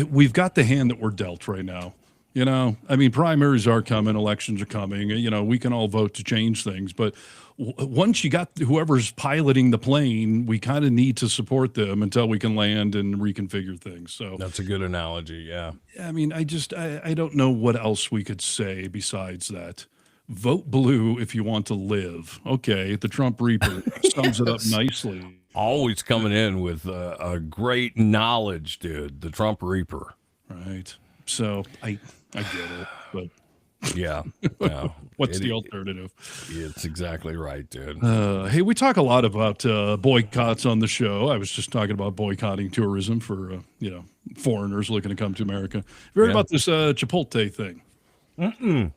we've got the hand that we're dealt right now. I mean, primaries are coming, elections are coming. We can all vote to change things, but once you got whoever's piloting the plane, we kind of need to support them until we can land and reconfigure things. So that's a good analogy. Yeah. I mean, I don't know what else we could say besides that. Vote blue if you want to live. Okay. The Trump Reaper sums it up nicely. Always coming in with a great knowledge, dude. The Trump Reaper. Right. So I get it, but yeah. What's the alternative? It's exactly right, dude. Hey, we talk a lot about boycotts on the show. I was just talking about boycotting tourism for foreigners looking to come to America. Have you heard about this Chipotle thing? Mm-mm.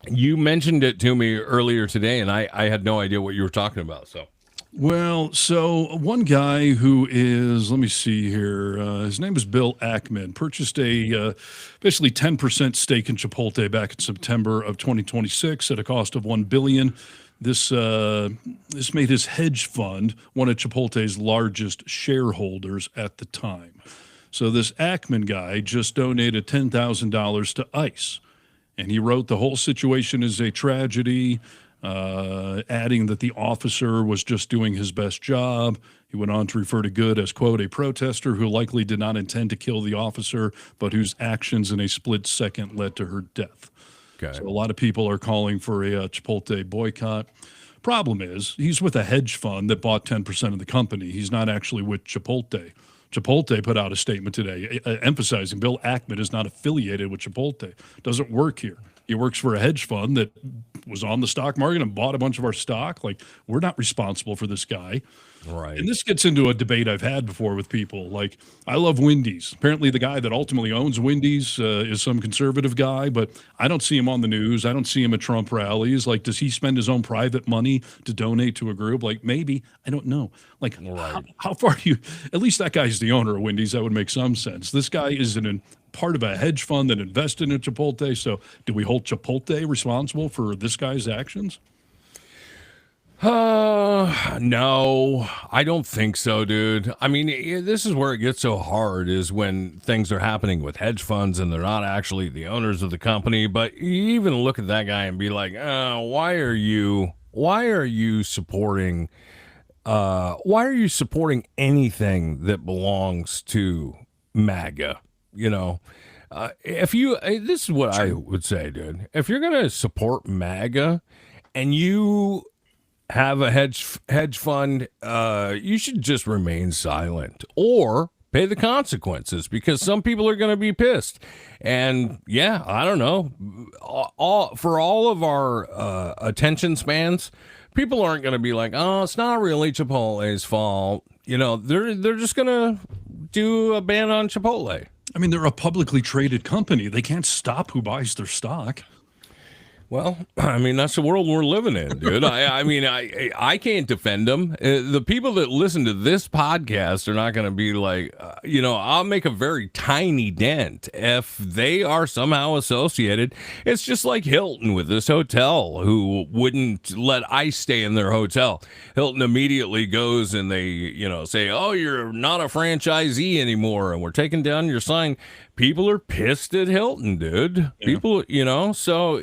You mentioned it to me earlier today, and I had no idea what you were talking about. So one guy who is, let me see here, his name is Bill Ackman, purchased a basically 10% stake in Chipotle back in September of 2026 at a cost of $1 billion. This made his hedge fund one of Chipotle's largest shareholders at the time. So this Ackman guy just donated $10,000 to ICE, and he wrote the whole situation is a tragedy, adding that the officer was just doing his best job. He went on to refer to Good as, quote, a protester who likely did not intend to kill the officer, but whose actions in a split second led to her death. Okay. So a lot of people are calling for a Chipotle boycott. Problem is, he's with a hedge fund that bought 10% of the company. He's not actually with Chipotle. Chipotle put out a statement today emphasizing Bill Ackman is not affiliated with Chipotle. Doesn't work here. He works for a hedge fund that was on the stock market and bought a bunch of our stock. Like, we're not responsible for this guy. Right. And this gets into a debate I've had before with people. Like, I love Wendy's. Apparently, the guy that ultimately owns Wendy's is some conservative guy, but I don't see him on the news. I don't see him at Trump rallies. Like, does he spend his own private money to donate to a group? Like, maybe. I don't know. Like, how far do you – at least that guy's the owner of Wendy's. That would make some sense. This guy is part of a hedge fund that invested in Chipotle. So do we hold Chipotle responsible for this guy's actions? No, I don't think so, dude. I mean, this is where it gets so hard is when things are happening with hedge funds and they're not actually the owners of the company. But you even look at that guy and be like, why are you supporting anything that belongs to MAGA? This is what I would say, dude. If you're going to support MAGA and you have a hedge fund, you should just remain silent or pay the consequences, because some people are going to be pissed. And yeah, I don't know, for all of our attention spans, people aren't going to be like, oh, it's not really Chipotle's fault. They're just going to do a ban on Chipotle. I mean, they're a publicly traded company. They can't stop who buys their stock. Well, I mean, that's the world we're living in, dude. I can't defend them. The people that listen to this podcast are not going to be like, I'll make a very tiny dent if they are somehow associated. It's just like Hilton with this hotel, who wouldn't let ICE stay in their hotel. Hilton immediately goes and they, say, oh, you're not a franchisee anymore, and we're taking down your sign. People are pissed at Hilton, dude. Yeah. People, so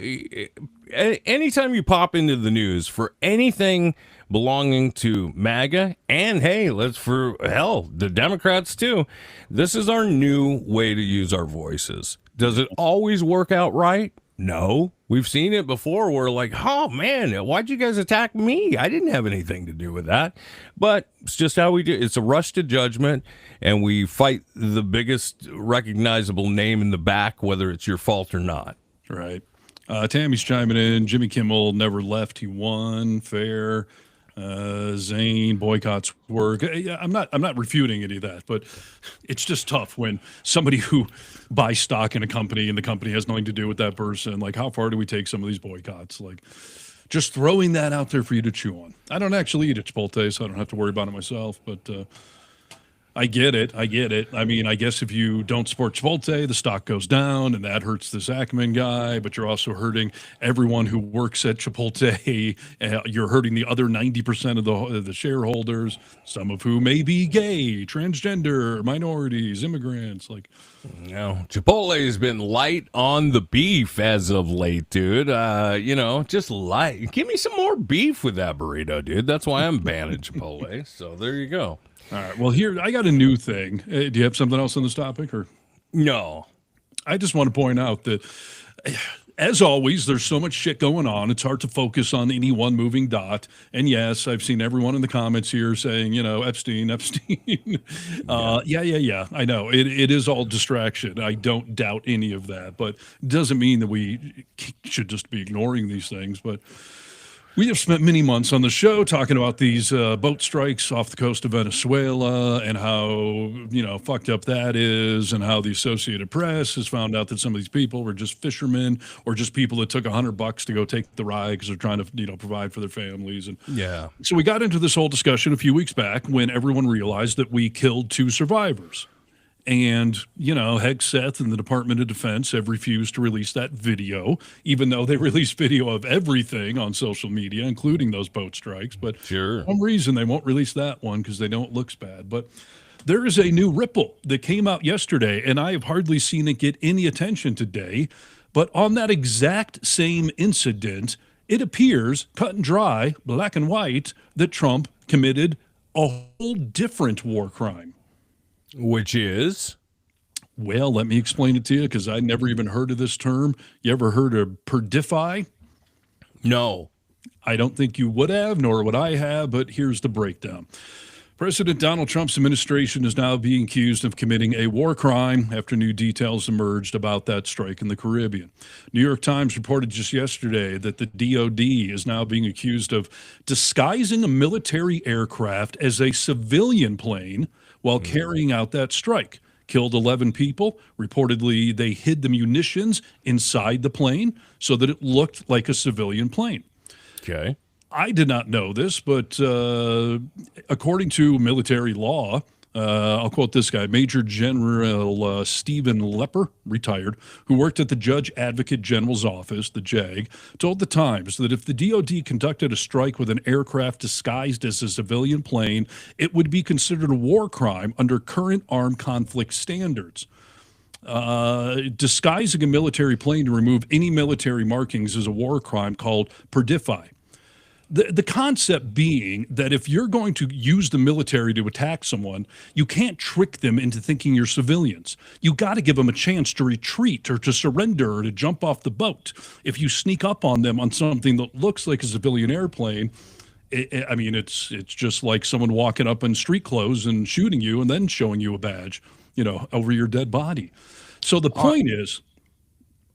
anytime you pop into the news for anything belonging to MAGA, and hey, the Democrats too, this is our new way to use our voices. Does it always work out right? No. We've seen it before. We're like, oh man, why'd you guys attack me? I didn't have anything to do with that. But it's just how we do. It's a rush to judgment, and we fight the biggest recognizable name in the back, whether it's your fault or not. Right. Tammy's chiming in. Jimmy Kimmel never left. He won. Fair. Zane boycotts work. I'm not refuting any of that, but it's just tough when somebody who buys stock in a company and the company has nothing to do with that person. Like, how far do we take some of these boycotts? Like, just throwing that out there for you to chew on. I don't actually eat at Chipotle, so I don't have to worry about it myself, but I get it. I mean, I guess if you don't support Chipotle, the stock goes down, and that hurts this Ackerman guy, but you're also hurting everyone who works at Chipotle. You're hurting the other 90% of the shareholders, some of who may be gay, transgender, minorities, immigrants. Like, Chipotle has been light on the beef as of late, dude. Just light. Give me some more beef with that burrito, dude. That's why I'm banning Chipotle. So there you go. All right. Well, here, I got a new thing. Do you have something else on this topic, or? No. I just want to point out that, as always, there's so much shit going on. It's hard to focus on any one moving dot. And yes, I've seen everyone in the comments here saying, Epstein. Yeah. I know. It is all distraction. I don't doubt any of that. But it doesn't mean that we should just be ignoring these things. But we have spent many months on the show talking about these boat strikes off the coast of Venezuela and how, fucked up that is, and how the Associated Press has found out that some of these people were just fishermen or just people that took $100 to go take the ride because they're trying to, provide for their families. And yeah. So we got into this whole discussion a few weeks back when everyone realized that we killed 2 survivors. And, Hegseth and the Department of Defense have refused to release that video, even though they released video of everything on social media, including those boat strikes. But sure, for some reason, they won't release that one because they know it looks bad. But there is a new ripple that came out yesterday, and I have hardly seen it get any attention today. But on that exact same incident, it appears, cut and dry, black and white, that Trump committed a whole different war crime. Which is? Well, let me explain it to you, because I never even heard of this term. You ever heard of perdify? No. I don't think you would have, nor would I have, but here's the breakdown. President Donald Trump's administration is now being accused of committing a war crime after new details emerged about that strike in the Caribbean. New York Times reported just yesterday that the DOD is now being accused of disguising a military aircraft as a civilian plane while carrying out that strike. Killed 11 people. Reportedly, they hid the munitions inside the plane so that it looked like a civilian plane. Okay. I did not know this, but according to military law, I'll quote this guy, Major General Stephen Lepper, retired, who worked at the Judge Advocate General's office, the JAG, told the Times that if the DOD conducted a strike with an aircraft disguised as a civilian plane, it would be considered a war crime under current armed conflict standards. Disguising a military plane to remove any military markings is a war crime called perdify. The concept being that if you're going to use the military to attack someone, you can't trick them into thinking you're civilians. You got to give them a chance to retreat or to surrender or to jump off the boat. If you sneak up on them on something that looks like a civilian airplane, I mean, it's just like someone walking up in street clothes and shooting you and then showing you a badge, over your dead body. So the point is,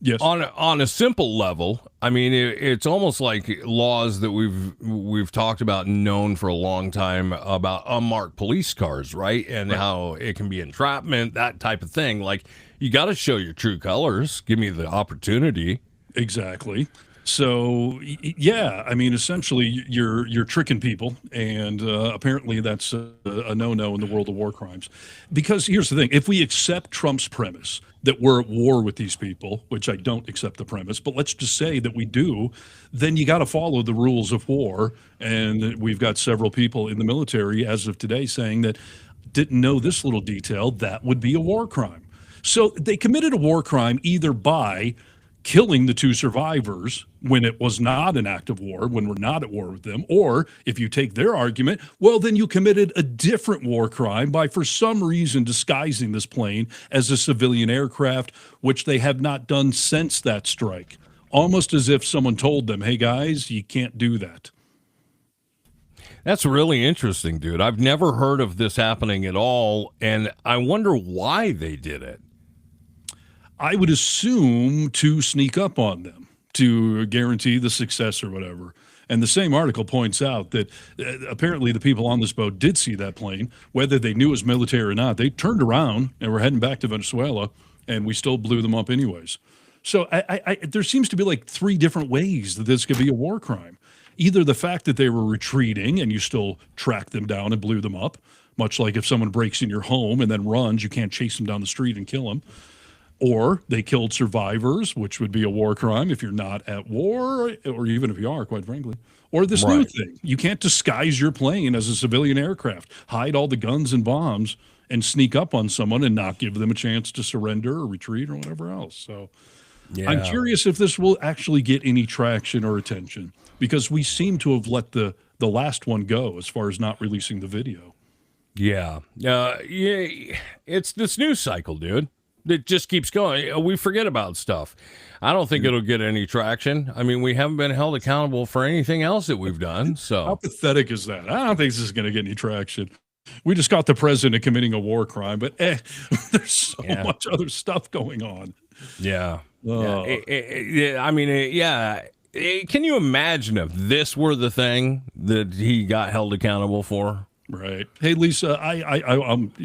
yes. On a simple level, I mean, it's almost like laws that we've talked about and known for a long time about unmarked police cars, right? And how it can be entrapment, that type of thing. Like, you got to show your true colors. Give me the opportunity. Exactly. So, yeah, I mean, essentially, you're tricking people, and apparently that's a no-no in the world of war crimes. Because here's the thing: if we accept Trump's premise that we're at war with these people, which I don't accept the premise, but let's just say that we do, then you got to follow the rules of war. And we've got several people in the military as of today saying that didn't know this little detail, that would be a war crime. So they committed a war crime either by killing the two survivors when it was not an act of war, when we're not at war with them, or if you take their argument, well, then you committed a different war crime by, for some reason, disguising this plane as a civilian aircraft, which they have not done since that strike. Almost as if someone told them, hey, guys, you can't do that. That's really interesting, dude. I've never heard of this happening at all, and I wonder why they did it. I would assume to sneak up on them, to guarantee the success or whatever. And the same article points out that apparently the people on this boat did see that plane, whether they knew it was military or not. They turned around and were heading back to Venezuela, and we still blew them up anyways. So there seems to be like three different ways that this could be a war crime. Either the fact that they were retreating and you still tracked them down and blew them up, much like if someone breaks in your home and then runs, you can't chase them down the street and kill them. Or they killed survivors, which would be a war crime if you're not at war, or even if you are, quite frankly. Or this new thing. You can't disguise your plane as a civilian aircraft, hide all the guns and bombs, and sneak up on someone and not give them a chance to surrender or retreat or whatever else. So I'm curious if this will actually get any traction or attention, because we seem to have let the last one go as far as not releasing the video. Yeah. It's this news cycle, dude. It just keeps going. We forget about stuff. I don't think it'll get any traction. I mean, we haven't been held accountable for anything else that we've done. So how pathetic is that? I don't think this is going to get any traction. We just got the president committing a war crime, but there's so much other stuff going on. Yeah. I mean, can you imagine if this were the thing that he got held accountable for? Right. Hey, Lisa,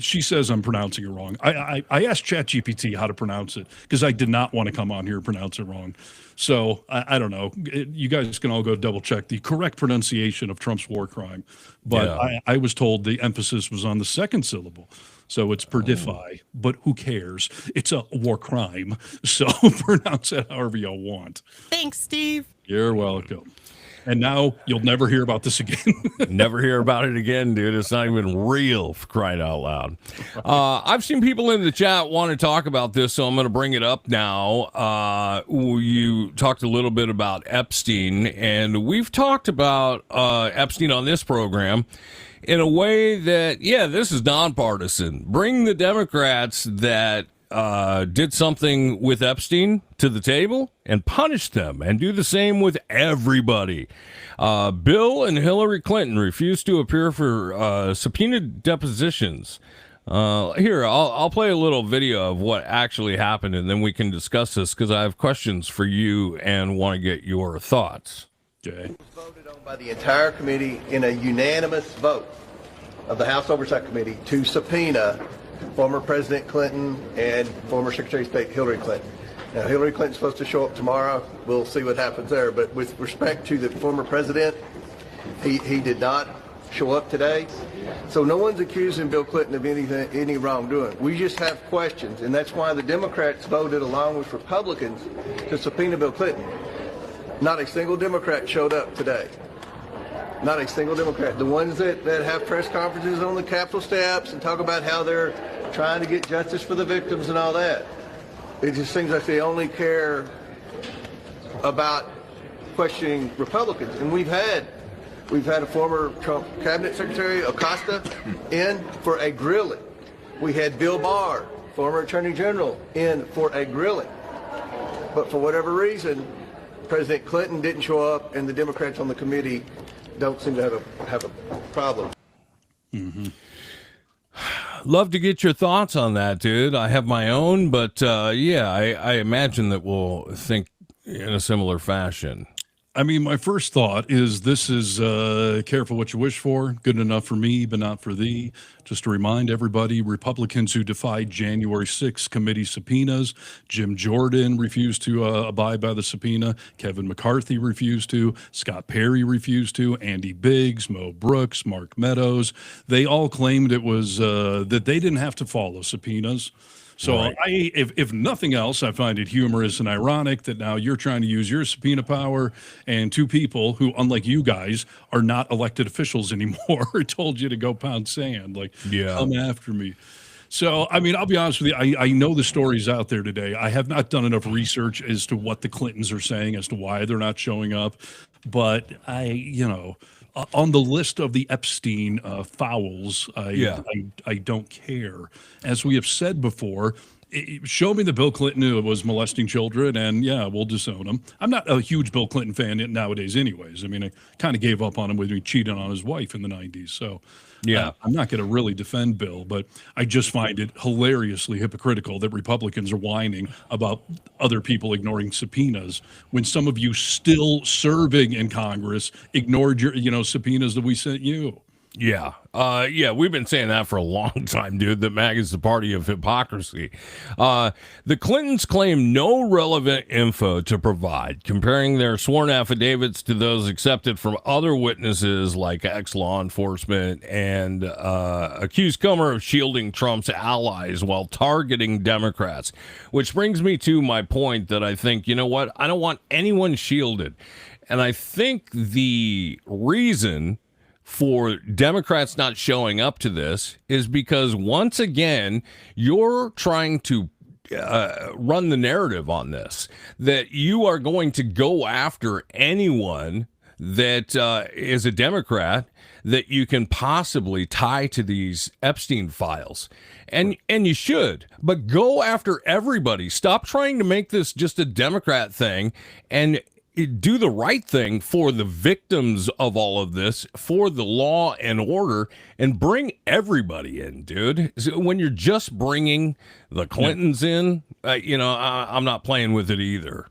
she says I'm pronouncing it wrong. I asked ChatGPT how to pronounce it because I did not want to come on here and pronounce it wrong. So I don't know. You guys can all go double check the correct pronunciation of Trump's war crime. But I was told the emphasis was on the second syllable. So it's perdify, but who cares? It's a war crime. So pronounce it however you want. Thanks, Steve. You're welcome. And now you'll never hear about this again. Never hear about it again, dude. It's not even real, for crying out loud. I've seen people in the chat want to talk about this, so I'm going to bring it up now. You talked a little bit about Epstein, and we've talked about Epstein on this program in a way that, this is nonpartisan. Bring the Democrats that did something with Epstein to the table and punish them, and do the same with everybody. Bill and Hillary Clinton refused to appear for subpoenaed depositions. Here, I'll play a little video of what actually happened, and then we can discuss this, because I have questions for you and want to get your thoughts. Okay. Voted on by the entire committee in a unanimous vote of the House Oversight Committee to subpoena former President Clinton and former Secretary of State Hillary Clinton. Now, Hillary Clinton's supposed to show up tomorrow. We'll see what happens there. But with respect to the former president, he did not show up today. So no one's accusing Bill Clinton of any wrongdoing. We just have questions, and that's why the Democrats voted along with Republicans to subpoena Bill Clinton. Not a single Democrat showed up today. Not a single Democrat. The ones that have press conferences on the Capitol steps and talk about how they're trying to get justice for the victims and all that. It just seems like they only care about questioning Republicans. And we've had a former Trump cabinet secretary, Acosta, in for a grilling. We had Bill Barr, former attorney general, in for a grilling. But for whatever reason, President Clinton didn't show up, and the Democrats on the committee don't seem to have a problem. Mm-hmm. Love to get your thoughts on that, dude. I have my own, but yeah, I imagine that we'll think in a similar fashion. I mean, my first thought is this is careful what you wish for, good enough for me, but not for thee. Just to remind everybody, Republicans who defied January 6th committee subpoenas, Jim Jordan refused to abide by the subpoena, Kevin McCarthy refused to, Scott Perry refused to, Andy Biggs, Mo Brooks, Mark Meadows. They all claimed it was that they didn't have to follow subpoenas. So Right. if nothing else, I find it humorous and ironic that now you're trying to use your subpoena power, and two people who, unlike you guys, are not elected officials anymore, told you to go pound sand, like, Yeah. come after me. So, I mean, I'll be honest with you. I know the stories out there today. I have not done enough research as to what the Clintons are saying as to why they're not showing up. But on the list of the Epstein fouls, I don't care. As we have said before, show me the Bill Clinton who was molesting children, and yeah, we'll disown him. I'm not a huge Bill Clinton fan nowadays anyways. I mean, I kind of gave up on him when he cheated on his wife in the 90s. So Yeah. I'm not going to really defend Bill, but I just find it hilariously hypocritical that Republicans are whining about other people ignoring subpoenas when some of you still serving in Congress ignored your, subpoenas that we sent you. Yeah. Yeah, we've been saying that for a long time, dude. That MAGA is the party of hypocrisy. The Clintons claim no relevant info to provide, comparing their sworn affidavits to those accepted from other witnesses like ex-law enforcement, and accuse Comer of shielding Trump's allies while targeting Democrats. Which brings me to my point that I think, you know what? I don't want anyone shielded. And I think the reason for Democrats not showing up to this is because, once again, you're trying to run the narrative on this, that you are going to go after anyone that is a Democrat that you can possibly tie to these Epstein files. And you should, but go after everybody. Stop trying to make this just a Democrat thing, and do the right thing for the victims of all of this, for the law and order, and bring everybody in, dude. So when you're just bringing the Clintons in, I'm not playing with it either.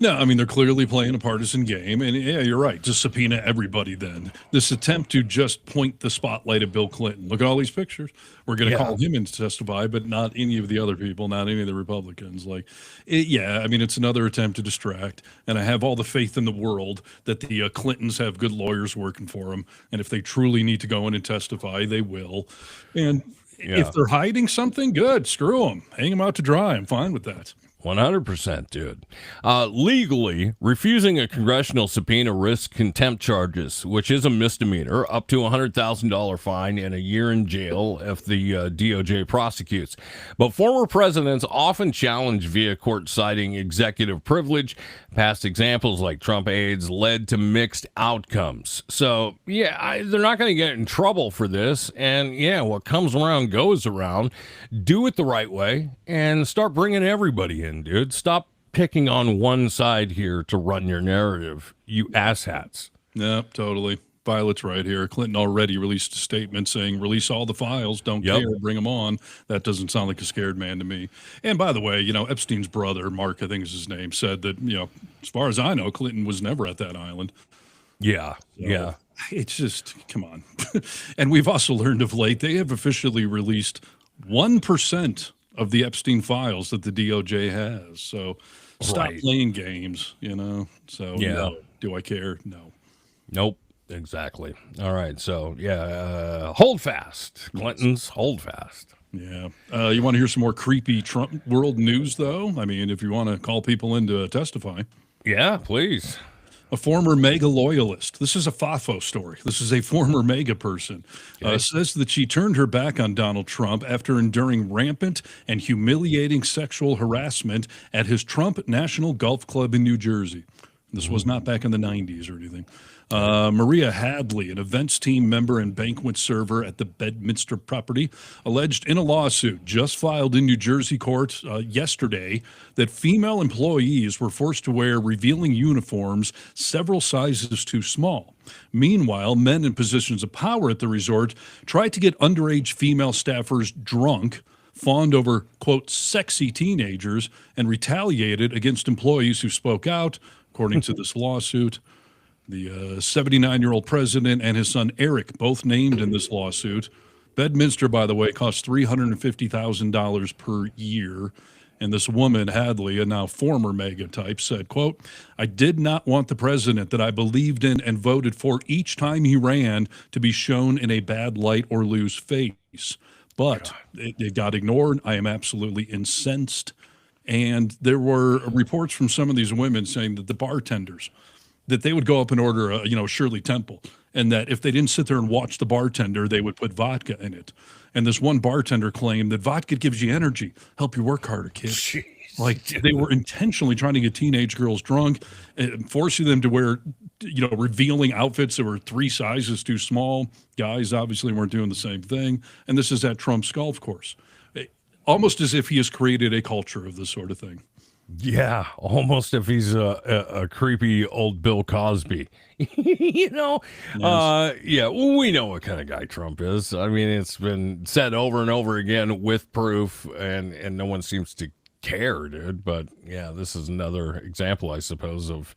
No, I mean, they're clearly playing a partisan game. And yeah, you're right. Just subpoena everybody then. This attempt to just point the spotlight at Bill Clinton. Look at all these pictures. We're going to call him in to testify, but not any of the other people, not any of the Republicans. It's another attempt to distract. And I have all the faith in the world that the Clintons have good lawyers working for them. And if they truly need to go in and testify, they will. And if they're hiding something, good. Screw them. Hang them out to dry. I'm fine with that. 100%, dude. Legally, refusing a congressional subpoena risks contempt charges, which is a misdemeanor, up to $100,000 fine and a year in jail if the DOJ prosecutes. But former presidents often challenge via court citing executive privilege. Past examples like Trump aides led to mixed outcomes. So, they're not going to get in trouble for this. And, what comes around goes around. Do it the right way and start bringing everybody in. Dude, stop picking on one side here to run your narrative, you asshats. Yeah, totally. Violet's right here. Clinton already released a statement saying, release all the files, don't care, bring them on. That doesn't sound like a scared man to me. And by the way, Epstein's brother, Mark, I think is his name, said that, as far as I know, Clinton was never at that island. Yeah, so, it's just, come on. And we've also learned of late, they have officially released 1% of the Epstein files that the DOJ has. So stop playing games, So no. Do I care? No. Nope. Exactly. All right. So hold fast, Clintons. Hold fast. Yeah. You want to hear some more creepy Trump world news, though? I mean, if you want to call people in to testify. Yeah, please. A former MAGA loyalist. This is a FAFO story. This is a former MAGA person. Says that she turned her back on Donald Trump after enduring rampant and humiliating sexual harassment at his Trump National Golf Club in New Jersey. This was not back in the 90s or anything. Maria Hadley, an events team member and banquet server at the Bedminster property, alleged in a lawsuit just filed in New Jersey court yesterday that female employees were forced to wear revealing uniforms several sizes too small. Meanwhile, men in positions of power at the resort tried to get underage female staffers drunk, fawned over, quote, sexy teenagers, and retaliated against employees who spoke out, according to this lawsuit. The 79-year-old president and his son Eric, both named in this lawsuit. Bedminster, by the way, costs $350,000 per year. And this woman, Hadley, a now former MAGA type, said, quote, I did not want the president that I believed in and voted for each time he ran to be shown in a bad light or lose face. But it got ignored. I am absolutely incensed. And there were reports from some of these women saying that the bartenders, that they would go up and order a, Shirley Temple, and that if they didn't sit there and watch the bartender, they would put vodka in it. And this one bartender claimed that vodka gives you energy. Help you work harder, kid. Jeez, like they were intentionally trying to get teenage girls drunk, forcing them to wear, revealing outfits that were 3 sizes too small. Guys obviously weren't doing the same thing. And this is at Trump's golf course. Almost as if he has created a culture of this sort of thing. Yeah, almost if he's a creepy old Bill Cosby. Yes. Yeah, well, we know what kind of guy Trump is. I mean, it's been said over and over again with proof, and no one seems to care, dude. But yeah, this is another example, I suppose, of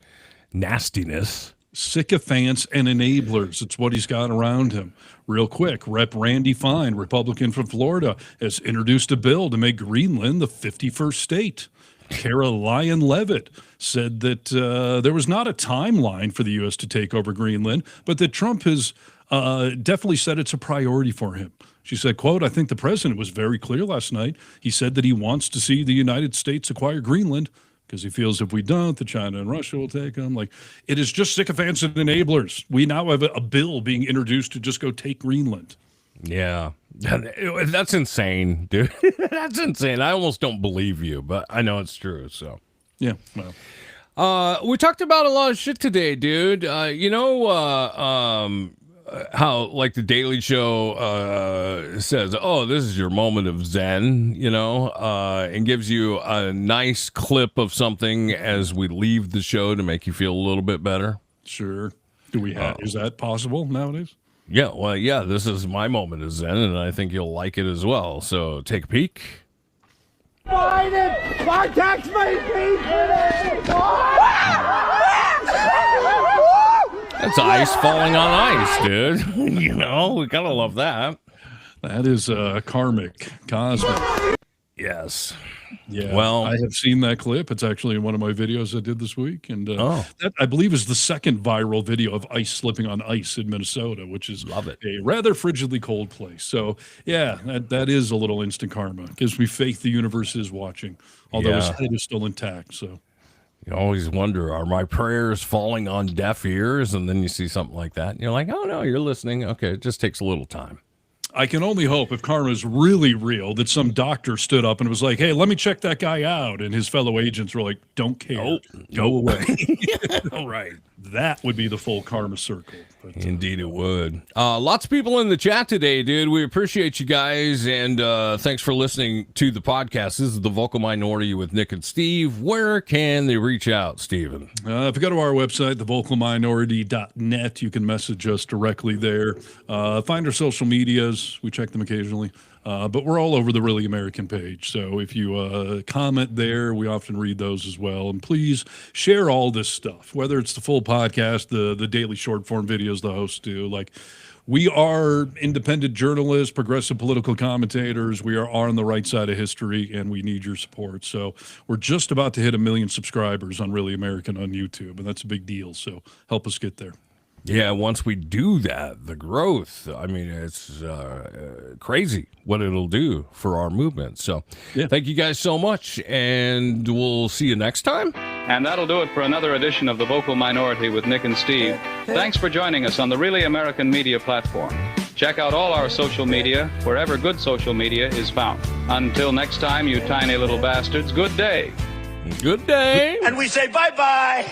nastiness. Sycophants and enablers. It's what he's got around him. Real quick, Rep. Randy Fine, Republican from Florida, has introduced a bill to make Greenland the 51st state. Kara Lyon Levitt said that there was not a timeline for the U.S. to take over Greenland, but that Trump has definitely said it's a priority for him. She said, quote, I think the president was very clear last night. He said that he wants to see the United States acquire Greenland because he feels if we don't, the China and Russia will take them. Like, it is just sycophants and enablers. We now have a bill being introduced to just go take Greenland. Yeah, that's insane, dude. That's insane. I almost don't believe you, but I know it's true. So, yeah. Well, we talked about a lot of shit today, dude. How like the Daily Show says, "Oh, this is your moment of zen," and gives you a nice clip of something as we leave the show to make you feel a little bit better. Sure. Do we have? Is that possible nowadays? Yeah, well, yeah, this is my moment of zen, and I think you'll like it as well. So take a peek. Biden, my tax money, That's ice falling on ice, dude. We gotta love that. That is karmic, cosmic. Yes. Yeah, well, I have seen that clip. It's actually in one of my videos I did this week. And that, I believe, is the second viral video of ice slipping on ice in Minnesota, which is a rather frigidly cold place. So, yeah, that is a little instant karma. Gives me faith the universe is watching, although his head is still intact. So, you always wonder, are my prayers falling on deaf ears? And then you see something like that, and you're like, oh, no, you're listening. Okay, it just takes a little time. I can only hope, if karma is really real, that some doctor stood up and was like, hey, let me check that guy out. And his fellow agents were like, don't care. Go away. Right. That would be the full karma circle. But, indeed it would. Lots of people in the chat today, dude. We appreciate you guys, and thanks for listening to the podcast. This is The Vocal Minority with Nick and Steve. Where can they reach out, Steven? If you go to our website, thevocalminority.net, you can message us directly there. Find our social medias. We check them occasionally. But we're all over the Really American page. So if you comment there, we often read those as well. And please share all this stuff, whether it's the full podcast, the daily short form videos the hosts do. Like, we are independent journalists, progressive political commentators. We are on the right side of history, and we need your support. So we're just about to hit 1 million subscribers on Really American on YouTube, and that's a big deal. So help us get there. Yeah, once we do that, the growth, I mean, it's crazy what it'll do for our movement. So thank you guys so much, and we'll see you next time. And that'll do it for another edition of The Vocal Minority with Nick and Steve. Thanks for joining us on the Really American Media platform. Check out all our social media wherever good social media is found. Until next time, you tiny little bastards, good day. Good day. And we say bye-bye.